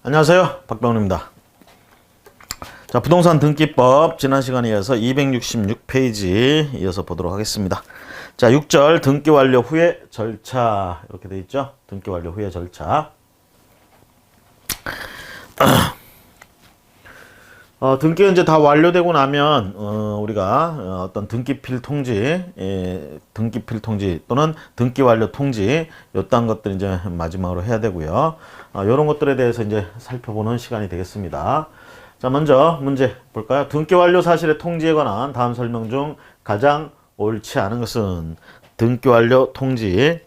안녕하세요, 박병훈입니다. 자, 부동산 등기법 지난 시간에 이어서 266페이지 이어서 보도록 하겠습니다. 자, 6절 등기 완료 후의 절차 이렇게 돼 있죠. 등기 완료 후의 절차. 등기가 이제 다 완료되고 나면 우리가 어떤 등기필 통지, 등기필 통지 또는 등기 완료 통지 요딴 것들 이제 마지막으로 해야 되고요. 이런 것들에 대해서 이제 살펴보는 시간이 되겠습니다. 자, 먼저 문제 볼까요? 등기 완료 사실의 통지에 관한 다음 설명 중 가장 옳지 않은 것은 등기 완료 통지.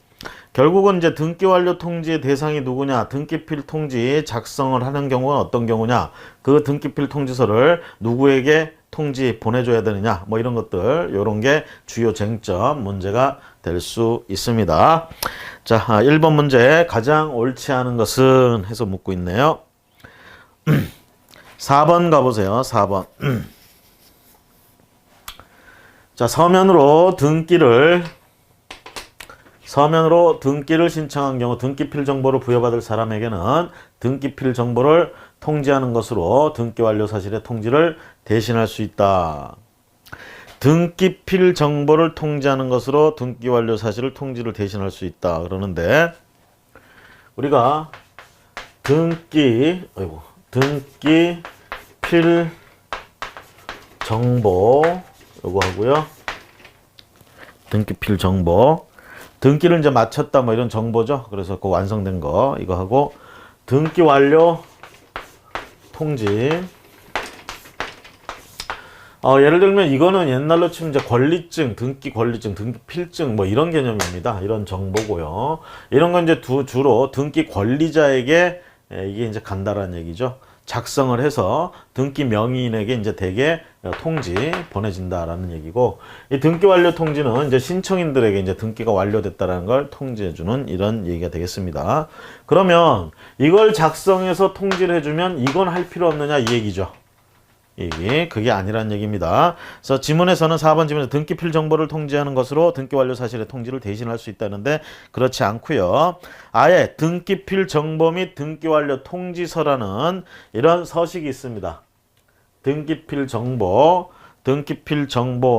결국은 이제 등기 완료 통지의 대상이 누구냐? 등기필 통지 작성을 하는 경우는 어떤 경우냐? 그 등기필 통지서를 누구에게 통지 보내줘야 되느냐? 뭐 이런 것들, 이런 게 주요 쟁점 문제가 될 수 있습니다. 자, 1번 문제 가장 옳지 않은 것은 해서 묻고 있네요. 4번 가보세요. 4번. 자, 서면으로 등기를 신청한 경우 등기필 정보를 부여받을 사람에게는 등기필 정보를 통지하는 것으로 등기 완료 사실의 통지를 대신할 수 있다. 등기필 정보를 통지하는 것으로 등기 완료 사실을 통지를 대신할 수 있다. 그러는데 우리가 등기필 정보 요거 하고요. 등기필 정보 등기를 이제 마쳤다 뭐 이런 정보죠. 그래서 그 완성된 거 이거 하고 등기 완료 통지. 예를 들면 이거는 옛날로 치면 이제 권리증, 등기 권리증, 등기 필증 뭐 이런 개념입니다. 이런 정보고요. 이런 건 이제 주로 등기 권리자에게 이게 이제 간다라는 얘기죠. 작성을 해서 등기 명의인에게 이제 대개 통지 보내진다라는 얘기고, 이 등기 완료 통지는 이제 신청인들에게 이제 등기가 완료됐다라는 걸 통지해주는 이런 얘기가 되겠습니다. 그러면 이걸 작성해서 통지를 해주면 이건 할 필요 없느냐 이 얘기죠. 그게 아니란 얘기입니다. 그래서 지문에서는 4번 지문에 등기필 정보를 통지하는 것으로 등기 완료 사실의 통지를 대신할 수 있다는데 그렇지 않고요. 아예 등기필 정보 및 등기 완료 통지서라는 이런 서식이 있습니다. 등기필 정보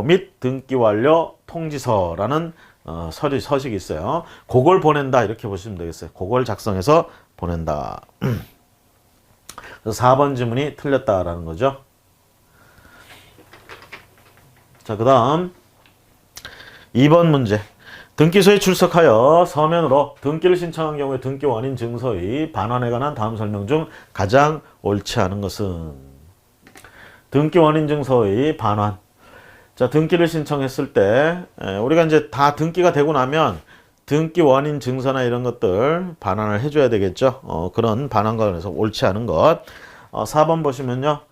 및 등기 완료 통지서라는 서식이 있어요. 그걸 보낸다 이렇게 보시면 되겠어요. 그걸 작성해서 보낸다. 그래서 4번 지문이 틀렸다라는 거죠. 자, 그 다음 2번 문제. 등기소에 출석하여 서면으로 등기를 신청한 경우에 등기 원인 증서의 반환에 관한 다음 설명 중 가장 옳지 않은 것은 등기 원인 증서의 반환. 자, 등기를 신청했을 때 우리가 이제 다 등기가 되고 나면 등기 원인 증서나 이런 것들 반환을 해줘야 되겠죠. 그런 반환과 관련해서 옳지 않은 것. 4번 보시면요.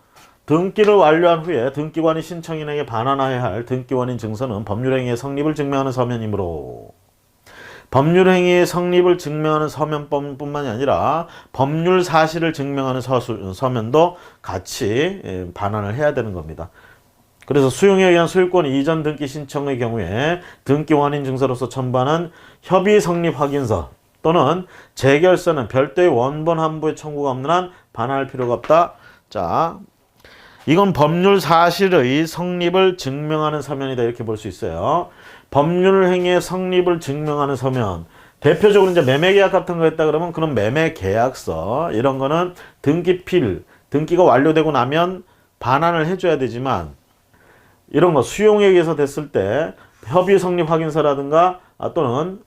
등기를 완료한 후에 등기관이 신청인에게 반환해야 할 등기원인 증서는 법률행위의 성립을 증명하는 서면이므로 법률행위의 성립을 증명하는 서면뿐만이 아니라 법률 사실을 증명하는 서면도 같이 반환을 해야 되는 겁니다. 그래서 수용에 의한 소유권 이전 등기 신청의 경우에 등기원인 증서로서 첨부하는 협의 성립 확인서 또는 재결서는 별도의 원본 환부의 청구가 없는 한 반환할 필요가 없다. 자, 이건 법률 사실의 성립을 증명하는 서면이다 이렇게 볼 수 있어요. 법률 행위의 성립을 증명하는 서면. 대표적으로 이제 매매계약 같은 거 했다 그러면 그런 매매계약서 이런 거는 등기가 완료되고 나면 반환을 해줘야 되지만 이런 거 수용에 의해서 됐을 때 협의 성립 확인서라든가 또는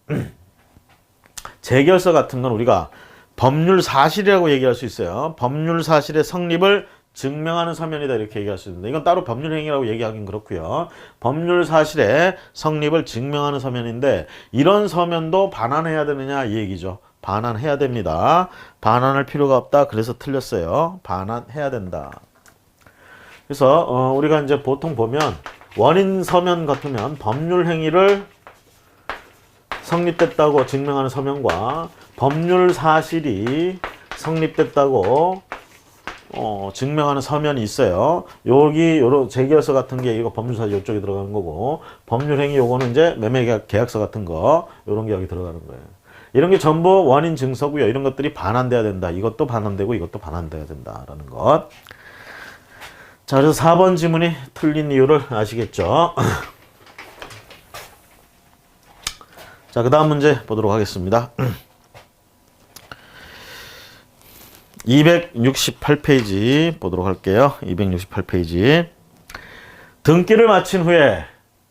재결서 같은 건 우리가 법률 사실이라고 얘기할 수 있어요. 법률 사실의 성립을 증명하는 서면이다 이렇게 얘기할 수 있는데 이건 따로 법률행위라고 얘기하긴 그렇고요. 법률 사실의 성립을 증명하는 서면인데 이런 서면도 반환해야 되느냐 이 얘기죠. 반환해야 됩니다. 반환할 필요가 없다. 그래서 틀렸어요. 반환해야 된다. 그래서 우리가 이제 보통 보면 원인 서면 같으면 법률행위를 성립됐다고 증명하는 서면과 법률 사실이 성립됐다고 증명하는 서면이 있어요. 여기 요런 재결서 같은 게 이거 법률사실 이쪽에 들어가는 거고 법률행위 요거는 이제 매매계약서 같은 거 요런 게 여기 들어가는 거예요. 이런 게 전부 원인 증서고요. 이런 것들이 반환돼야 된다. 이것도 반환되고 이것도 반환돼야 된다라는 것. 자, 그래서 4번 지문이 틀린 이유를 아시겠죠? 자, 그 다음 문제 보도록 하겠습니다. 268페이지 보도록 할게요. 268페이지. 등기를 마친 후에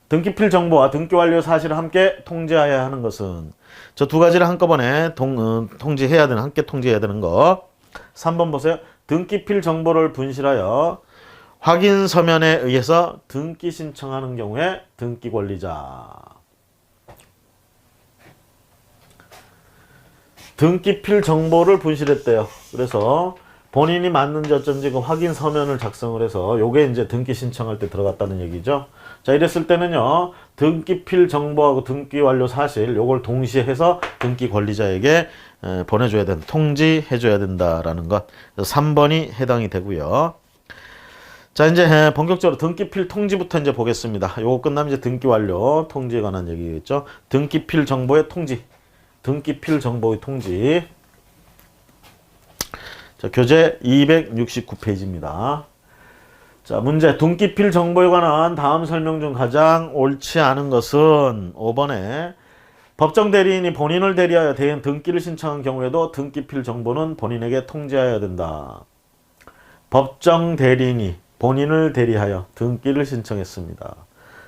등기필 정보와 등기 완료 사실을 함께 통지해야 하는 것은, 저 두 가지를 한꺼번에 통지해야 되는, 함께 통지해야 되는 거. 3번 보세요. 등기필 정보를 분실하여 확인 서면에 의해서 등기 신청하는 경우에 등기 권리자. 등기필 정보를 분실했대요. 그래서 본인이 맞는지 어쩐지 그 확인 서면을 작성을 해서 요게 이제 등기 신청할 때 들어갔다는 얘기죠. 자, 이랬을 때는요, 등기필 정보하고 등기 완료 사실 요걸 동시에 해서 등기 권리자에게 보내줘야 된다. 통지해줘야 된다라는 것. 3번이 해당이 되고요. 자, 이제 본격적으로 등기필 통지부터 이제 보겠습니다. 요거 끝나면 이제 등기 완료 통지에 관한 얘기겠죠. 등기필 정보의 통지. 등기필 정보의 통지. 자, 교재 269페이지입니다. 자, 문제. 등기필 정보에 관한 다음 설명 중 가장 옳지 않은 것은 5번에 법정 대리인이 본인을 대리하여 대행 등기를 신청한 경우에도 등기필 정보는 본인에게 통지해야 된다. 법정 대리인이 본인을 대리하여 등기를 신청했습니다.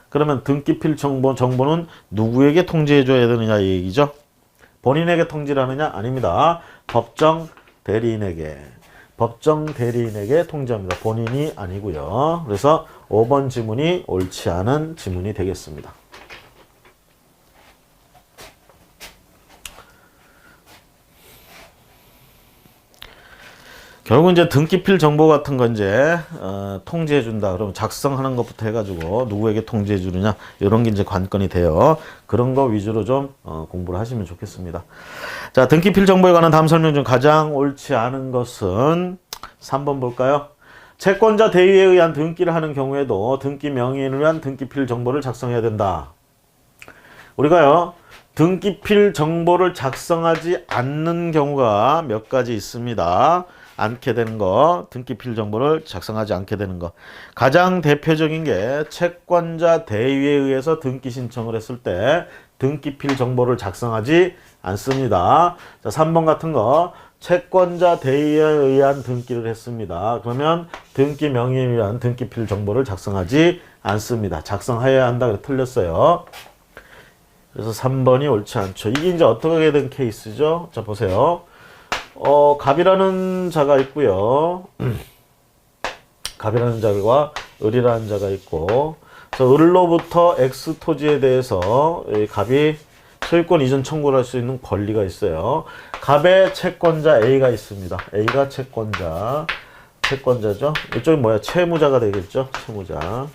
그러면 등기필 정보는 누구에게 통지해줘야 되느냐 이 얘기죠. 본인에게 통지를 하느냐? 아닙니다. 법정 대리인에게 통지합니다. 본인이 아니고요. 그래서 5번 지문이 옳지 않은 지문이 되겠습니다. 결국 이제 등기필 정보 같은 거 이제 통지해 준다. 그러면 작성하는 것부터 해가지고 누구에게 통지해 주느냐 이런 게 이제 관건이 돼요. 그런 거 위주로 좀 공부를 하시면 좋겠습니다. 자, 등기필 정보에 관한 다음 설명 중 가장 옳지 않은 것은 3번 볼까요? 채권자 대위에 의한 등기를 하는 경우에도 등기 명의인을 위한 등기필 정보를 작성해야 된다. 우리가요, 등기필 정보를 작성하지 않는 경우가 몇 가지 있습니다. 않게 되는 거, 등기필 정보를 작성하지 않게 되는 거. 가장 대표적인 게 채권자 대위에 의해서 등기 신청을 했을 때 등기필 정보를 작성하지 않습니다. 자, 3번 같은 거 채권자 대위에 의한 등기를 했습니다. 그러면 등기 명의에 의한 등기필 정보를 작성하지 않습니다. 작성해야 한다. 그래서 틀렸어요. 그래서 3번이 옳지 않죠. 이게 이제 어떻게 된 케이스죠? 자, 보세요. 갑이라는 자가 있고요. 갑이라는 자가 을이라는 자가 있고, 그래서 을로부터 X 토지에 대해서 갑이 소유권 이전 청구를 할 수 있는 권리가 있어요. 갑의 채권자 A가 있습니다. A가 채권자죠. 이쪽이 뭐야? 채무자가 되겠죠. 채무자.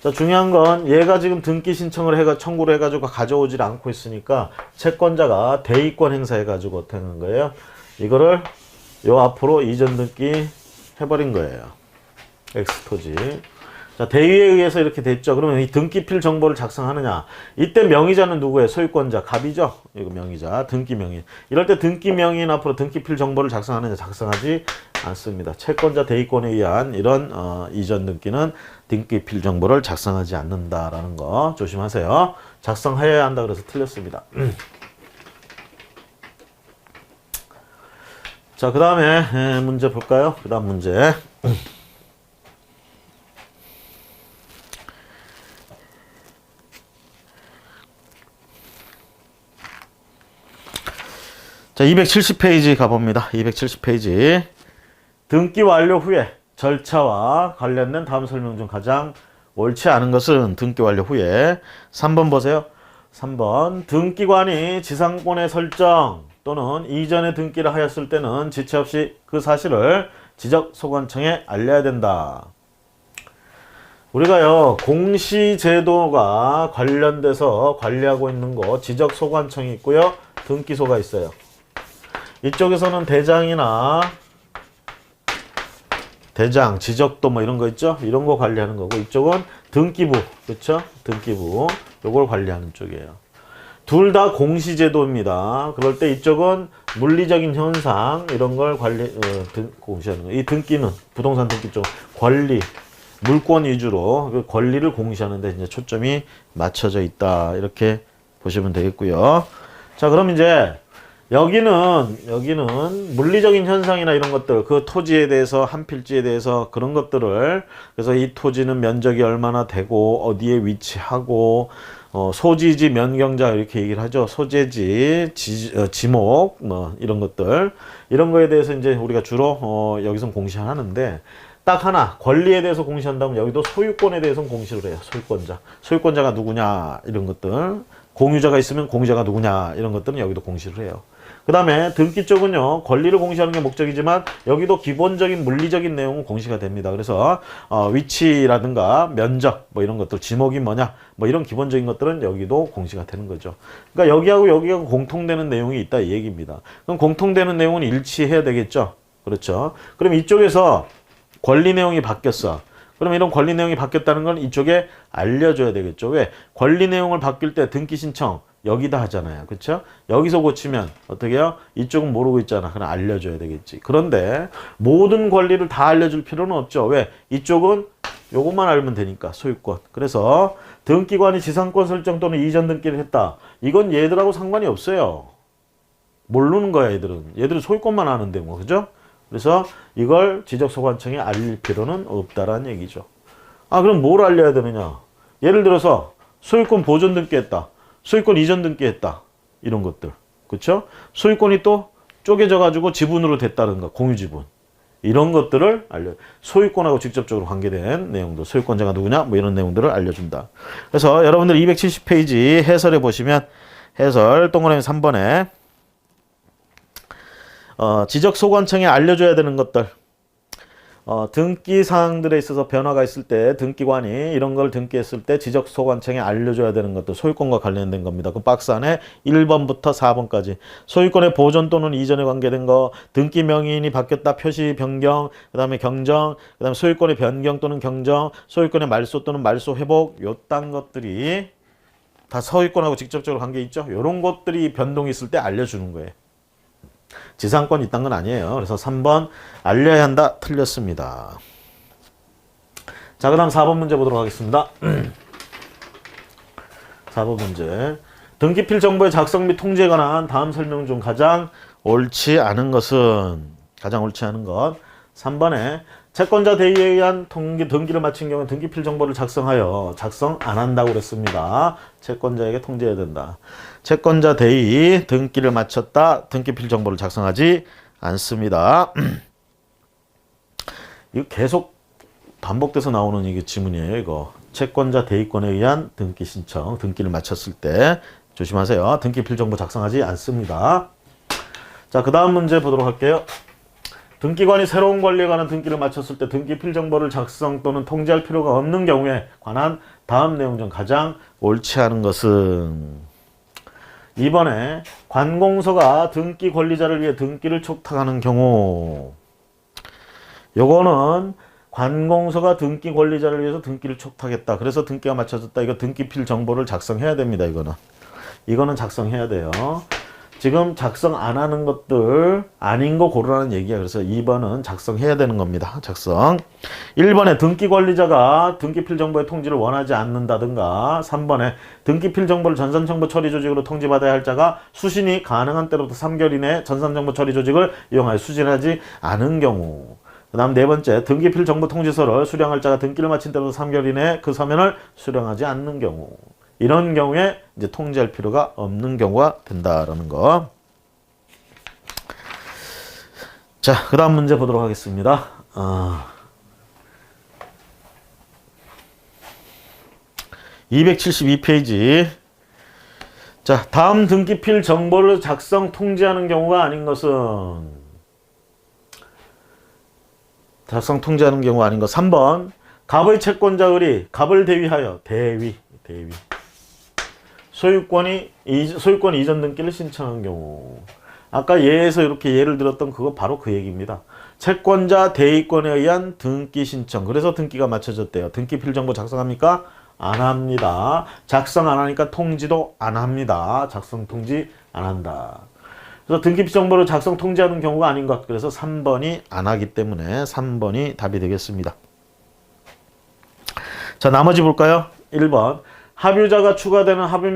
자, 중요한 건 얘가 지금 등기 신청을 청구를 해가지고 가져오질 않고 있으니까 채권자가 대위권 행사해가지고 어떻게 하는 거예요? 이거를 요 앞으로 이전 등기 해버린 거예요. X토지. 자, 대위에 의해서 이렇게 됐죠. 그러면 이 등기필 정보를 작성하느냐? 이때 명의자는 누구예요? 소유권자 갑이죠. 이거 명의자, 등기 명의. 이럴 때 등기 명의인 앞으로 등기필 정보를 작성하느냐? 작성하지 않습니다. 채권자 대위권에 의한 이런 이전 등기는 등기필 정보를 작성하지 않는다라는 거 조심하세요. 작성해야 한다 그래서 틀렸습니다. 자, 그 다음에 문제 볼까요? 그 다음 문제. 자, 270페이지 가봅니다. 270페이지. 등기 완료 후에 절차와 관련된 다음 설명 중 가장 옳지 않은 것은 등기 완료 후에 3번 보세요. 3번 등기관이 지상권의 설정 또는 이전에 등기를 하였을 때는 지체 없이 그 사실을 지적소관청에 알려야 된다. 우리가요, 공시제도가 관련돼서 관리하고 있는 거 지적소관청이 있고요, 등기소가 있어요. 이쪽에서는 대장이나 대장, 지적도 뭐 이런 거 있죠? 이런 거 관리하는 거고, 이쪽은 등기부, 그렇죠? 등기부, 요걸 관리하는 쪽이에요. 둘 다 공시제도입니다. 그럴 때 이쪽은 물리적인 현상 이런 걸 공시하는 거예요. 이 등기는 부동산 등기 쪽 권리, 물권 위주로 그 권리를 공시하는데 이제 초점이 맞춰져 있다. 이렇게 보시면 되겠고요. 자, 그럼 이제 여기는 물리적인 현상이나 이런 것들, 그 토지에 대해서, 한 필지에 대해서 그런 것들을, 그래서 이 토지는 면적이 얼마나 되고, 어디에 위치하고, 소지지 면경자 이렇게 얘기를 하죠. 소재지, 지목, 뭐, 이런 것들. 이런 거에 대해서 이제 우리가 주로, 여기서 공시하는데, 딱 하나, 권리에 대해서 공시한다면 여기도 소유권에 대해서는 공시를 해요. 소유권자. 소유권자가 누구냐, 이런 것들. 공유자가 있으면 공유자가 누구냐, 이런 것들은 여기도 공시를 해요. 그 다음에 등기 쪽은요, 권리를 공시하는 게 목적이지만 여기도 기본적인 물리적인 내용은 공시가 됩니다. 그래서 위치라든가 면적 뭐 이런 것들, 지목이 뭐냐 뭐 이런 기본적인 것들은 여기도 공시가 되는 거죠. 그러니까 여기하고 공통되는 내용이 있다 이 얘기입니다. 그럼 공통되는 내용은 일치해야 되겠죠. 그렇죠. 그럼 이쪽에서 권리 내용이 바뀌었어. 그럼 이런 권리 내용이 바뀌었다는 건 이쪽에 알려줘야 되겠죠. 왜? 권리 내용을 바뀔 때 등기 신청 여기다 하잖아요. 그렇죠? 여기서 고치면 어떻게 해요? 이쪽은 모르고 있잖아. 그럼 알려줘야 되겠지. 그런데 모든 권리를 다 알려줄 필요는 없죠. 왜? 이쪽은 요것만 알면 되니까 소유권. 그래서 등기관이 지상권 설정 또는 이전 등기를 했다. 이건 얘들하고 상관이 없어요. 모르는 거야 얘들은. 얘들은 소유권만 아는데 뭐. 그죠? 그래서 이걸 지적소관청에 알릴 필요는 없다라는 얘기죠. 아, 그럼 뭘 알려야 되느냐? 예를 들어서 소유권 보존 등기했다. 소유권 이전 등기했다. 이런 것들. 그렇죠? 소유권이 또 쪼개져 가지고 지분으로 됐다든가 공유지분. 이런 것들을 소유권하고 직접적으로 관계된 내용들. 소유권자가 누구냐? 뭐 이런 내용들을 알려준다. 그래서 여러분들 270페이지 해설에 보시면 해설 동그라미 3번에 지적소관청에 알려줘야 되는 것들, 등기 사항들에 있어서 변화가 있을 때 등기관이 이런 걸 등기했을 때 지적소관청에 알려줘야 되는 것들, 소유권과 관련된 겁니다. 그 박스 안에 1번부터 4번까지 소유권의 보존 또는 이전에 관계된 거, 등기 명의인이 바뀌었다 표시 변경, 그 다음에 경정, 그 다음에 소유권의 변경 또는 경정, 소유권의 말소 또는 말소 회복, 요딴 것들이 다 소유권하고 직접적으로 관계 있죠. 요런 것들이 변동이 있을 때 알려주는 거예요. 지상권 이딴 건 아니에요. 그래서 3번 알려야 한다. 틀렸습니다. 자, 그 다음 4번 문제 보도록 하겠습니다. 4번 문제. 등기필 정보의 작성 및 통지에 관한 다음 설명 중 가장 옳지 않은 것은? 가장 옳지 않은 것. 3번에 채권자 대의에 의한 등기를 마친 경우 등기필 정보를 작성하여 작성 안 한다고 그랬습니다. 채권자에게 통지해야 된다. 채권자 대의 등기를 마쳤다. 등기필 정보를 작성하지 않습니다. 이거 계속 반복돼서 나오는 이게 지문이에요. 이거 채권자 대의권에 의한 등기 신청, 등기를 마쳤을 때 조심하세요. 등기필 정보 작성하지 않습니다. 자, 그 다음 문제 보도록 할게요. 등기관이 새로운 권리에 관한 등기를 마쳤을 때 등기필 정보를 작성 또는 통지할 필요가 없는 경우에 관한 다음 내용 중 가장 옳지 않은 것은? 2번에 관공서가 등기 권리자를 위해 등기를 촉탁하는 경우. 요거는 관공서가 등기 권리자를 위해서 등기를 촉탁했다. 그래서 등기가 마쳐졌다. 이거 등기필 정보를 작성해야 됩니다. 이거는 작성해야 돼요. 지금 작성 안 하는 것들 아닌 거 고르라는 얘기야. 그래서 2번은 작성해야 되는 겁니다. 작성. 1번에 등기 관리자가 등기필 정보의 통지를 원하지 않는다든가, 3번에 등기필 정보를 전산정보 처리 조직으로 통지받아야 할 자가 수신이 가능한 때로부터 3개월 이내 전산정보 처리 조직을 이용하여 수신하지 않은 경우. 그 다음 4번째, 등기필 정보 통지서를 수령할 자가 등기를 마친 때로부터 3개월 이내 그 서면을 수령하지 않는 경우. 이런 경우에 이제 통지할 필요가 없는 경우가 된다라는 거. 자, 그 다음 문제 보도록 하겠습니다. 272페이지. 자, 다음 등기필 정보를 작성, 통지하는 경우가 아닌 것은? 작성, 통지하는 경우가 아닌 것. 3번. 갑의 채권자 의리, 갑을 대위하여, 대위. 소유권 이전 등기를 신청한 경우. 아까 예에서 이렇게 예를 들었던 그거 바로 그 얘기입니다. 채권자 대위권에 의한 등기 신청. 그래서 등기가 마쳐졌대요. 등기필 정보 작성합니까? 안 합니다. 작성 안 하니까 통지도 안 합니다. 작성 통지 안 한다. 그래서 등기필 정보를 작성 통지하는 경우가 아닌 것. 그래서 3번이 안 하기 때문에 3번이 답이 되겠습니다. 자, 나머지 볼까요? 1번. 합유자가 추가되는 합의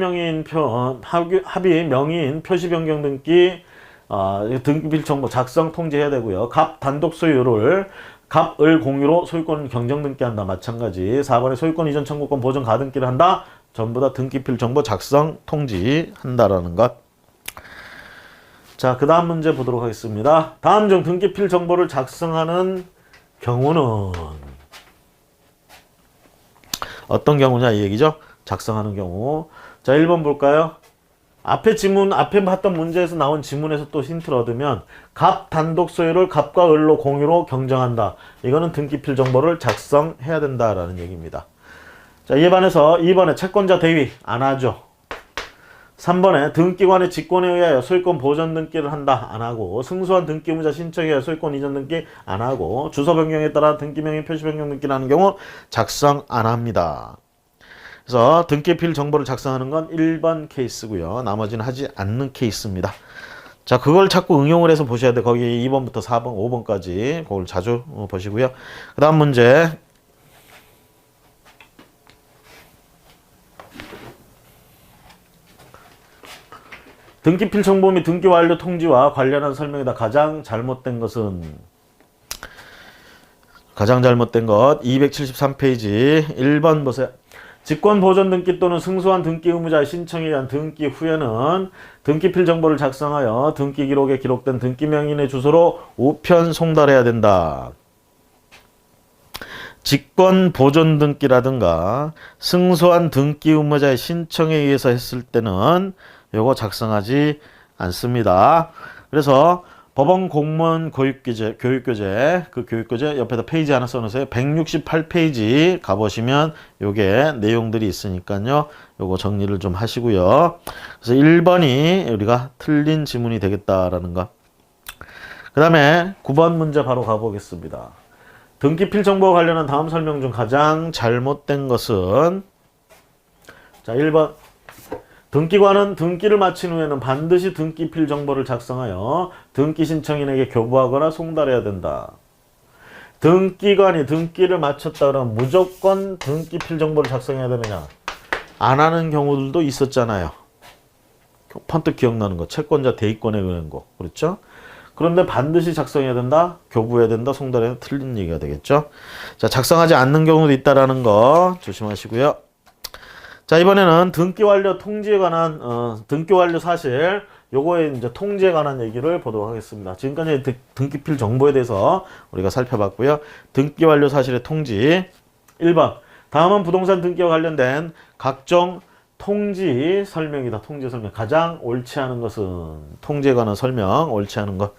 명의인 표시 변경 등기 등기필 정보 작성 통지해야 되고요. 갑 단독 소유를 갑을 공유로 소유권 경정 등기한다. 마찬가지. 4번에 소유권 이전 청구권 보전 가등기를 한다. 전부 다 등기필 정보 작성 통지한다라는 것. 자, 그 다음 문제 보도록 하겠습니다. 다음 중 등기필 정보를 작성하는 경우는 어떤 경우냐 이 얘기죠. 작성하는 경우. 자, 1번 볼까요? 앞에 봤던 문제에서 나온 지문에서 또 힌트를 얻으면 갑 단독 소유를 갑과 을로 공유로 경정한다. 이거는 등기필 정보를 작성해야 된다라는 얘기입니다. 자, 이에 반해서 2번에 채권자 대위 안 하죠. 3번에 등기관의 직권에 의하여 소유권 보전 등기를 한다. 안 하고 승소한 등기 의무자 신청에 의하여 소유권 이전 등기 안 하고 주소 변경에 따라 등기명의 표시 변경 등기를 하는 경우 작성 안 합니다. 그래서 등기필 정보를 작성하는 건 1번 케이스고요. 나머지는 하지 않는 케이스입니다. 자, 그걸 자꾸 응용을 해서 보셔야 돼. 거기 2번부터 4번, 5번까지 그걸 자주 보시고요. 그 다음 문제. 등기필 정보 및 등기 완료 통지와 관련한 설명이다. 가장 잘못된 것 273페이지 1번 보세요. 직권 보전 등기 또는 승소한 등기 의무자의 신청에 의한 등기 후에는 등기필 정보를 작성하여 등기 기록에 기록된 등기 명인의 주소로 우편 송달해야 된다. 직권 보존 등기라든가 승소한 등기 의무자의 신청에 의해서 했을 때는 요거 작성하지 않습니다. 그래서 법원 공무원 교육교재 그 교육교재 옆에다 페이지 하나 써놓으세요. 168페이지 가보시면 요게 내용들이 있으니까요. 요거 정리를 좀 하시고요. 그래서 1번이 우리가 틀린 지문이 되겠다라는 거. 그 다음에 9번 문제 바로 가보겠습니다. 등기필 정보와 관련한 다음 설명 중 가장 잘못된 것은 자 1번 등기관은 등기를 마친 후에는 반드시 등기필 정보를 작성하여 등기 신청인에게 교부하거나 송달해야 된다. 등기관이 등기를 마쳤다 그러면 무조건 등기필 정보를 작성해야 되느냐? 안 하는 경우들도 있었잖아요. 번뜩 기억나는 거. 채권자 대위권에 의한 거. 그렇죠? 그런데 반드시 작성해야 된다? 교부해야 된다? 송달해야 된다? 틀린 얘기가 되겠죠? 자, 작성하지 않는 경우도 있다라는 거 조심하시고요. 자, 이번에는 등기 완료 통지에 관한 등기 완료 사실 요거에 이제 통지에 관한 얘기를 보도록 하겠습니다. 지금까지 등기필 정보에 대해서 우리가 살펴봤고요. 등기 완료 사실의 통지 1번 다음은 부동산 등기와 관련된 각종 통지 설명이다. 통지 설명. 가장 옳지 않은 것은 통지에 관한 설명 옳지 않은 것.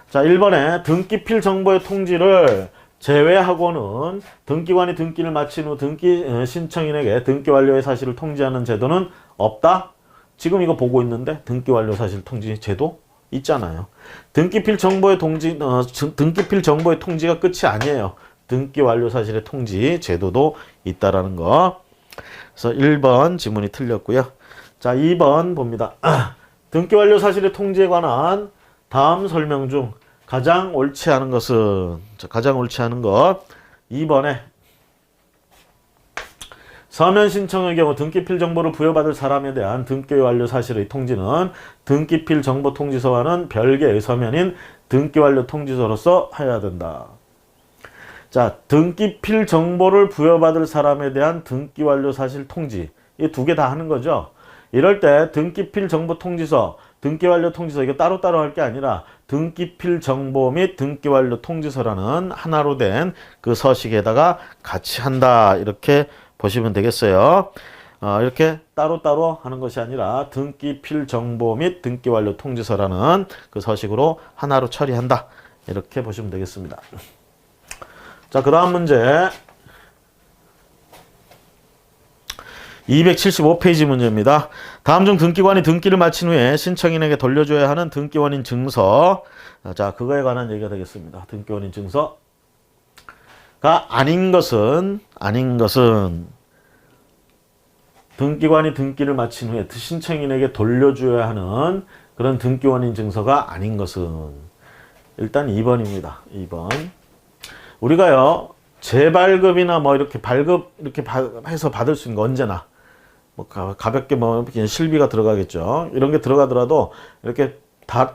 자, 1번에 등기필 정보의 통지를 제외하고는 등기관이 등기를 마친 후 등기 신청인에게 등기 완료의 사실을 통지하는 제도는 없다. 지금 이거 보고 있는데 등기 완료 사실 통지 제도 있잖아요. 등기필 정보의 등기필 정보의 통지가 끝이 아니에요. 등기 완료 사실의 통지 제도도 있다라는 거. 그래서 1번 지문이 틀렸고요. 자, 2번 봅니다. 등기 완료 사실의 통지에 관한 다음 설명 중 가장 옳지 않은 것은 가장 옳지 않은 것 2번에 서면 신청의 경우 등기필 정보를 부여받을 사람에 대한 등기 완료 사실의 통지는 등기필 정보 통지서와는 별개의 서면인 등기 완료 통지서로서 해야 된다. 자, 등기필 정보를 부여받을 사람에 대한 등기 완료 사실 통지 이 두 개 다 하는 거죠. 이럴 때 등기필 정보 통지서 등기 완료 통지서 이게 따로따로 할 게 아니라 등기필 정보 및 등기 완료 통지서라는 하나로 된 그 서식에다가 같이 한다. 이렇게 보시면 되겠어요. 이렇게 따로따로 하는 것이 아니라 등기필 정보 및 등기 완료 통지서라는 그 서식으로 하나로 처리한다. 이렇게 보시면 되겠습니다. 자, 그 다음 문제 275페이지 문제입니다. 다음 중 등기관이 등기를 마친 후에 신청인에게 돌려줘야 하는 등기원인 증서. 자, 그거에 관한 얘기가 되겠습니다. 등기원인 증서가 아닌 것은 등기관이 등기를 마친 후에 신청인에게 돌려줘야 하는 그런 등기원인 증서가 아닌 것은 일단 2번입니다. 2번. 우리가요, 재발급이나 뭐 이렇게 발급 이렇게 해서 받을 수 있는 거 언제나 뭐 가볍게 뭐 실비가 들어가겠죠. 이런 게 들어가더라도 이렇게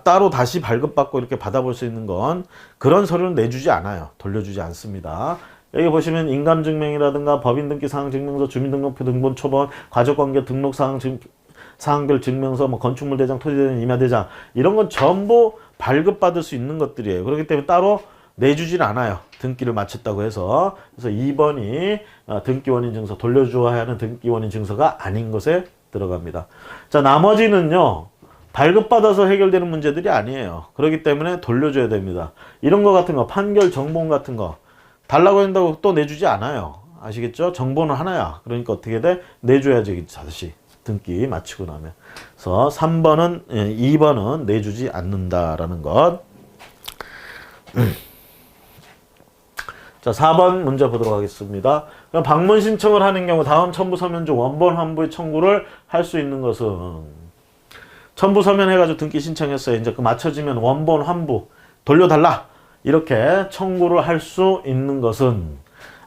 따로 다시 발급받고 이렇게 받아볼 수 있는 건 그런 서류는 내주지 않아요. 돌려주지 않습니다. 여기 보시면 인감증명이라든가 법인등기사항증명서, 주민등록표 등본 초본, 가족관계 등록사항별 증명서, 뭐 건축물 대장, 토지대장, 임야대장 이런 건 전부 발급받을 수 있는 것들이에요. 그렇기 때문에 따로 내주질 않아요. 등기를 마쳤다고 해서. 그래서 2번이 등기원인 증서, 돌려줘야 하는 등기원인 증서가 아닌 것에 들어갑니다. 자, 나머지는요, 발급받아서 해결되는 문제들이 아니에요. 그렇기 때문에 돌려줘야 됩니다. 이런 거 같은 거, 판결 정본 같은 거 달라고 한다고 또 내주지 않아요. 아시겠죠? 정보는 하나야. 그러니까 어떻게 돼? 내줘야지 다시 등기 마치고 나면. 그래서 3번은 2번은 내주지 않는다라는 것. 자, 4번 문제 보도록 하겠습니다. 그럼 방문 신청을 하는 경우 다음 첨부 서면 중 원본 환부의 청구를 할 수 있는 것은 첨부 서면 해가지고 등기 신청했어요. 이제 그 맞춰지면 원본 환부 돌려달라 이렇게 청구를 할 수 있는 것은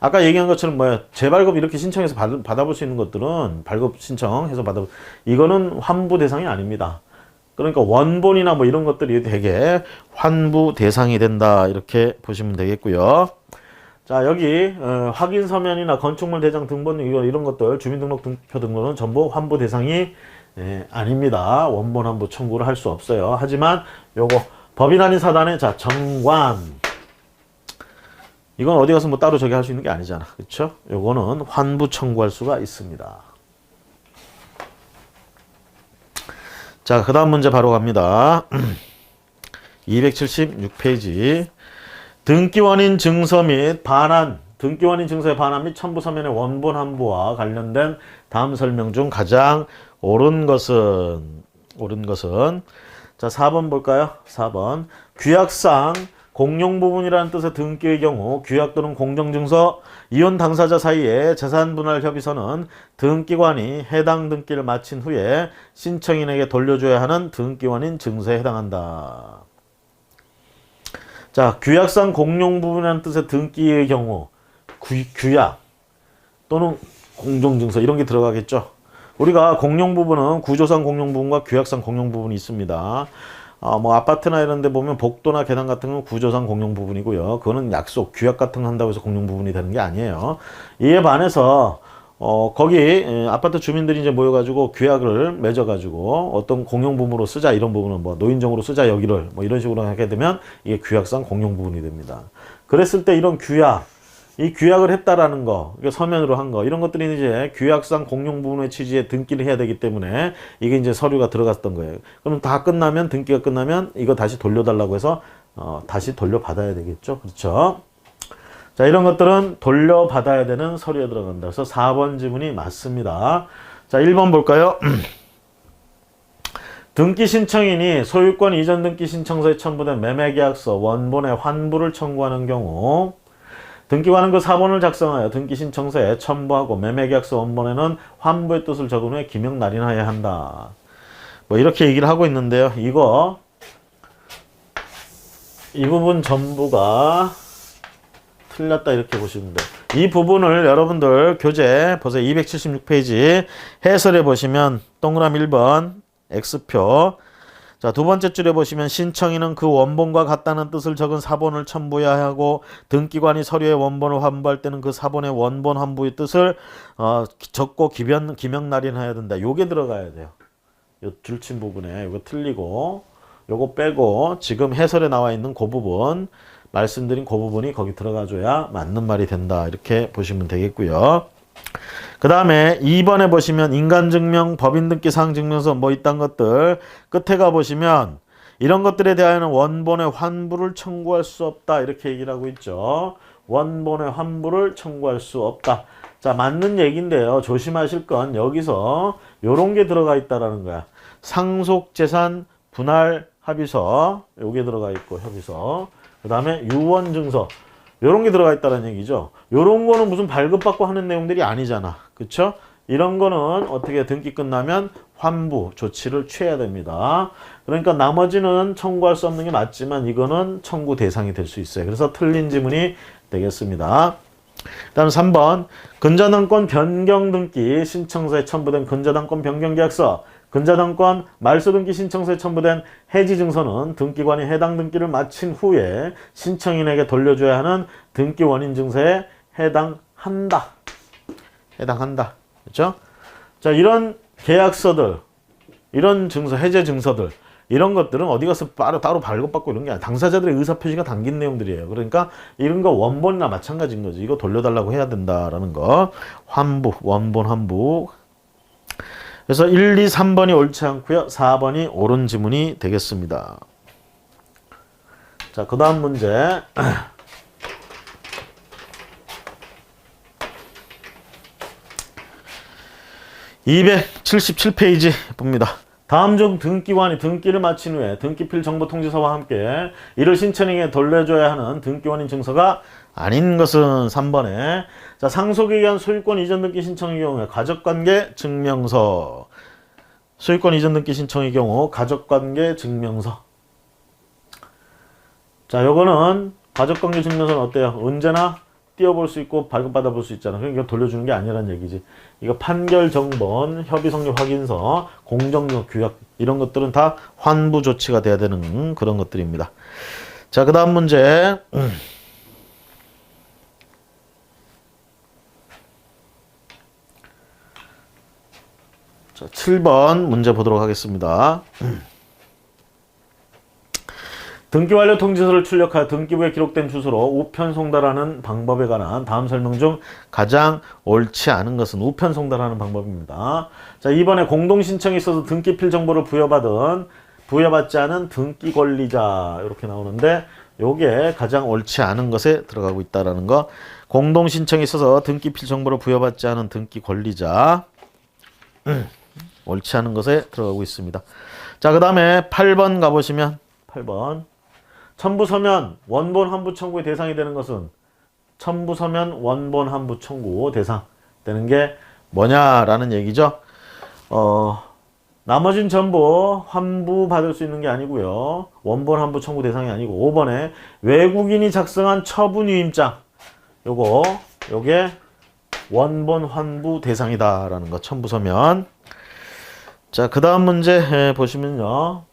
아까 얘기한 것처럼 뭐야 재발급 이렇게 신청해서 받아볼 수 있는 것들은 발급 신청해서 이거는 환부 대상이 아닙니다. 그러니까 원본이나 뭐 이런 것들이 되게 환부 대상이 된다 이렇게 보시면 되겠고요. 자, 여기 확인 서면이나 건축물 대장 등본 이런 것들 주민등록표 등본은 전부 환부 대상이 아닙니다. 원본 환부 청구를 할 수 없어요. 하지만 요거 법인 아닌 사단의 자 정관 이건 어디 가서 뭐 따로 저기 할 수 있는 게 아니잖아. 그렇죠? 요거는 환부 청구할 수가 있습니다. 자, 그 다음 문제 바로 갑니다. 276페이지. 등기원인 증서 및 반환, 등기원인 증서의 반환 및 첨부 서면의 원본 환부와 관련된 다음 설명 중 가장 옳은 것은 자, 4번 볼까요? 4번. 규약상 공용 부분이라는 뜻의 등기의 경우 규약 또는 공정증서 이혼 당사자 사이의 재산 분할 협의서는 등기관이 해당 등기를 마친 후에 신청인에게 돌려줘야 하는 등기원인 증서에 해당한다. 자, 규약상 공용 부분이라는 뜻의 등기의 경우 규약 또는 공정증서 이런 게 들어가겠죠. 우리가 공용 부분은 구조상 공용 부분과 규약상 공용 부분이 있습니다. 뭐 아파트나 이런 데 보면 복도나 계단 같은 건 구조상 공용 부분이고요. 그거는 약속, 규약 같은 거 한다고 해서 공용 부분이 되는 게 아니에요. 이에 반해서 거기 아파트 주민들이 이제 모여가지고 규약을 맺어가지고 어떤 공용 부분으로 쓰자 이런 부분은 뭐 노인정으로 쓰자 여기를 뭐 이런 식으로 하게 되면 이게 규약상 공용 부분이 됩니다. 그랬을 때 이런 규약, 이 규약을 했다라는 거, 서면으로 한 거 이런 것들이 이제 규약상 공용 부분의 취지에 등기를 해야 되기 때문에 이게 이제 서류가 들어갔던 거예요. 그럼 다 끝나면 등기가 끝나면 이거 다시 돌려달라고 해서 다시 돌려받아야 되겠죠. 그렇죠? 자, 이런 것들은 돌려받아야 되는 서류에 들어간다. 그래서 4번 지문이 맞습니다. 자, 1번 볼까요? 등기 신청인이 소유권 이전 등기 신청서에 첨부된 매매계약서 원본의 환부를 청구하는 경우 등기관은 그 사본을 작성하여 등기 신청서에 첨부하고 매매계약서 원본에는 환부의 뜻을 적은 후에 기명 날인하여야 한다. 뭐 이렇게 얘기를 하고 있는데요. 이 부분 전부가 틀렸다 이렇게 보시면 돼요. 이 부분을 여러분들 교재 보세요. 276페이지 해설해 보시면 동그라미 1번 X표 자, 두 번째 줄에 보시면 신청인은 그 원본과 같다는 뜻을 적은 사본을 첨부해야 하고 등기관이 서류의 원본을 환부할 때는 그 사본의 원본 환부의 뜻을 적고 기명 날인해야 된다. 요게 들어가야 돼요. 요 줄친 부분에 요거 틀리고 요거 빼고 지금 해설에 나와 있는 그 부분 말씀드린 그 부분이 거기 들어가줘야 맞는 말이 된다. 이렇게 보시면 되겠고요. 그 다음에 2번에 보시면 인감증명, 법인등기 사항증명서 뭐 이딴 것들 끝에 가보시면 이런 것들에 대하여는 원본의 환부를 청구할 수 없다. 이렇게 얘기를 하고 있죠. 원본의 환부를 청구할 수 없다. 자, 맞는 얘기인데요. 조심하실 건 여기서 요런 게 들어가 있다라는 거야. 상속재산 분할 합의서 요게 들어가 있고 협의서 그 다음에 유언증서 요런 게 들어가 있다는 얘기죠. 요런 거는 무슨 발급받고 하는 내용들이 아니잖아. 그쵸? 이런 거는 어떻게 등기 끝나면 환부 조치를 취해야 됩니다. 그러니까 나머지는 청구할 수 없는 게 맞지만 이거는 청구 대상이 될 수 있어요. 그래서 틀린 지문이 되겠습니다. 다음 3번 근저당권 변경 등기 신청서에 첨부된 근저당권 변경 계약서, 근저당권 말소 등기 신청서에 첨부된 해지 증서는 등기관이 해당 등기를 마친 후에 신청인에게 돌려줘야 하는 등기 원인 증서에 해당한다. 그렇죠? 자, 이런 계약서들, 이런 증서, 해제 증서들, 이런 것들은 어디 가서 따로 발급받고 이런 게 아니라 당사자들의 의사표시가 담긴 내용들이에요. 그러니까 이런 거 원본이나 마찬가지인 거지. 이거 돌려달라고 해야 된다라는 거. 환부, 원본 환부. 그래서 1, 2, 3번이 옳지 않고요. 4번이 옳은 지문이 되겠습니다. 자, 그 다음 문제. 277페이지 봅니다. 다음 중 등기관이 등기를 마친 후에 등기필 정보 통지서와 함께 이를 신청인에게 돌려줘야 하는 등기원인 증서가 아닌 것은 3번에 자, 상속에 의한 소유권 이전 등기 신청의 경우에 가족관계 증명서, 소유권 이전 등기 신청의 경우 가족관계 증명서. 자, 요거는 가족관계 증명서는 어때요? 언제나 띄워볼 수 있고 발급받아 볼 수 있잖아. 그러니까 돌려주는 게 아니라는 얘기지. 이거 판결 정본, 협의 성립 확인서, 공정력 규약 이런 것들은 다 환부 조치가 돼야 되는 그런 것들입니다. 자, 그 다음 문제. 자, 7번 문제 보도록 하겠습니다. 등기 완료 통지서를 출력하여 등기부에 기록된 주소로 우편 송달하는 방법에 관한 다음 설명 중 가장 옳지 않은 것은 우편 송달하는 방법입니다. 자, 이번에 공동신청이 있어서 등기필 정보를 부여받지 않은 등기 권리자 이렇게 나오는데 요게 가장 옳지 않은 것에 들어가고 있다라는 거. 공동신청이 있어서 등기필 정보를 부여받지 않은 등기 권리자 옳지 않은 것에 들어가고 있습니다. 자, 그 다음에 8번 가보시면 8번 첨부서면 원본 환부 청구의 대상이 되는 것은 첨부서면 원본 환부 청구 대상 되는 게 뭐냐라는 얘기죠. 나머진 전부 환부 받을 수 있는 게 아니고요. 원본 환부 청구 대상이 아니고 5번에 외국인이 작성한 처분유임장 요게 원본 환부 대상이다라는 거 첨부서면. 자, 그 다음 문제 보시면요.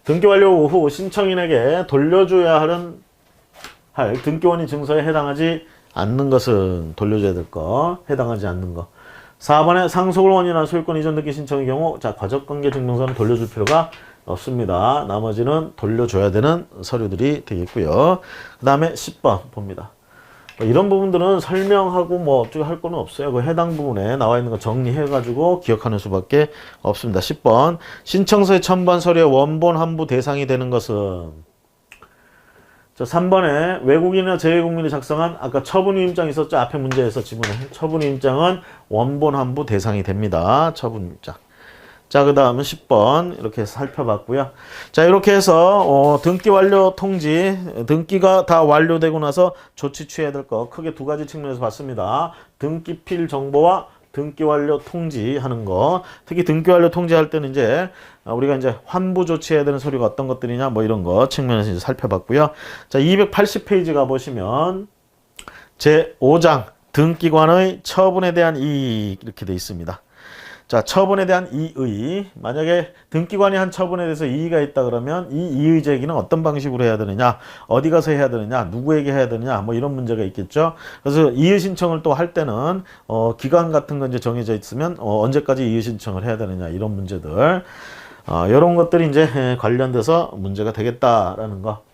등기 완료 후 신청인에게 돌려줘야 할 등기원인 증서에 해당하지 않는 것은 돌려줘야 될 거, 해당하지 않는 거. 4번에 상속을 원인한 소유권 이전 등기 신청의 경우 자, 가족관계 증명서는 돌려줄 필요가 없습니다. 나머지는 돌려줘야 되는 서류들이 되겠고요. 그 다음에 10번 봅니다. 이런 부분들은 설명하고 뭐 어쩌고 할 거는 없어요. 그 해당 부분에 나와 있는 거 정리해가지고 기억하는 수밖에 없습니다. 10번 신청서에 첨부한 서류의 원본 환부 대상이 되는 것은 자, 3번에 외국인이나 재외국민이 작성한 아까 처분유임장 있었죠? 앞에 문제에서 지문에 처분유임장은 원본 환부 대상이 됩니다. 처분유임장. 자, 그 다음은 10번 이렇게 해서 살펴봤고요. 자, 이렇게 해서 등기 완료 통지, 등기가 다 완료되고 나서 조치 취해야 될 거 크게 두 가지 측면에서 봤습니다. 등기필 정보와 등기 완료 통지하는 거. 특히 등기 완료 통지할 때는 이제 우리가 이제 환부 조치해야 되는 서류가 어떤 것들이냐 뭐 이런 거 측면에서 이제 살펴봤고요. 자, 280페이지 가보시면 제5장 등기관의 처분에 대한 이의 이렇게 돼 있습니다. 자, 처분에 대한 이의. 만약에 등기관이 한 처분에 대해서 이의가 있다 그러면 이 이의 제기는 어떤 방식으로 해야 되느냐, 어디 가서 해야 되느냐, 누구에게 해야 되느냐, 뭐 이런 문제가 있겠죠. 그래서 이의 신청을 또 할 때는 기간 같은 거 이제 정해져 있으면 언제까지 이의 신청을 해야 되느냐 이런 문제들, 이런 것들이 이제 관련돼서 문제가 되겠다라는 거.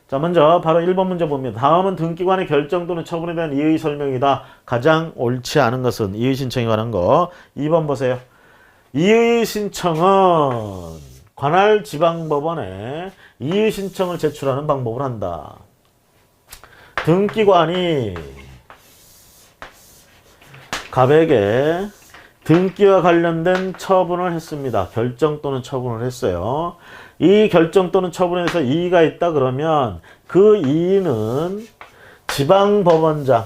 자, 먼저 바로 1번 문제 봅니다. 다음은 등기관의 결정 또는 처분에 대한 이의 설명이다. 가장 옳지 않은 것은 이의 신청에 관한 거. 2번 보세요. 이의 신청은 관할 지방법원에 이의 신청을 제출하는 방법을 한다. 등기관이 갑에게 등기와 관련된 처분을 했습니다. 결정 또는 처분을 했어요. 이 결정 또는 처분에 대해서 이의가 있다 그러면 그 이의는 지방법원장,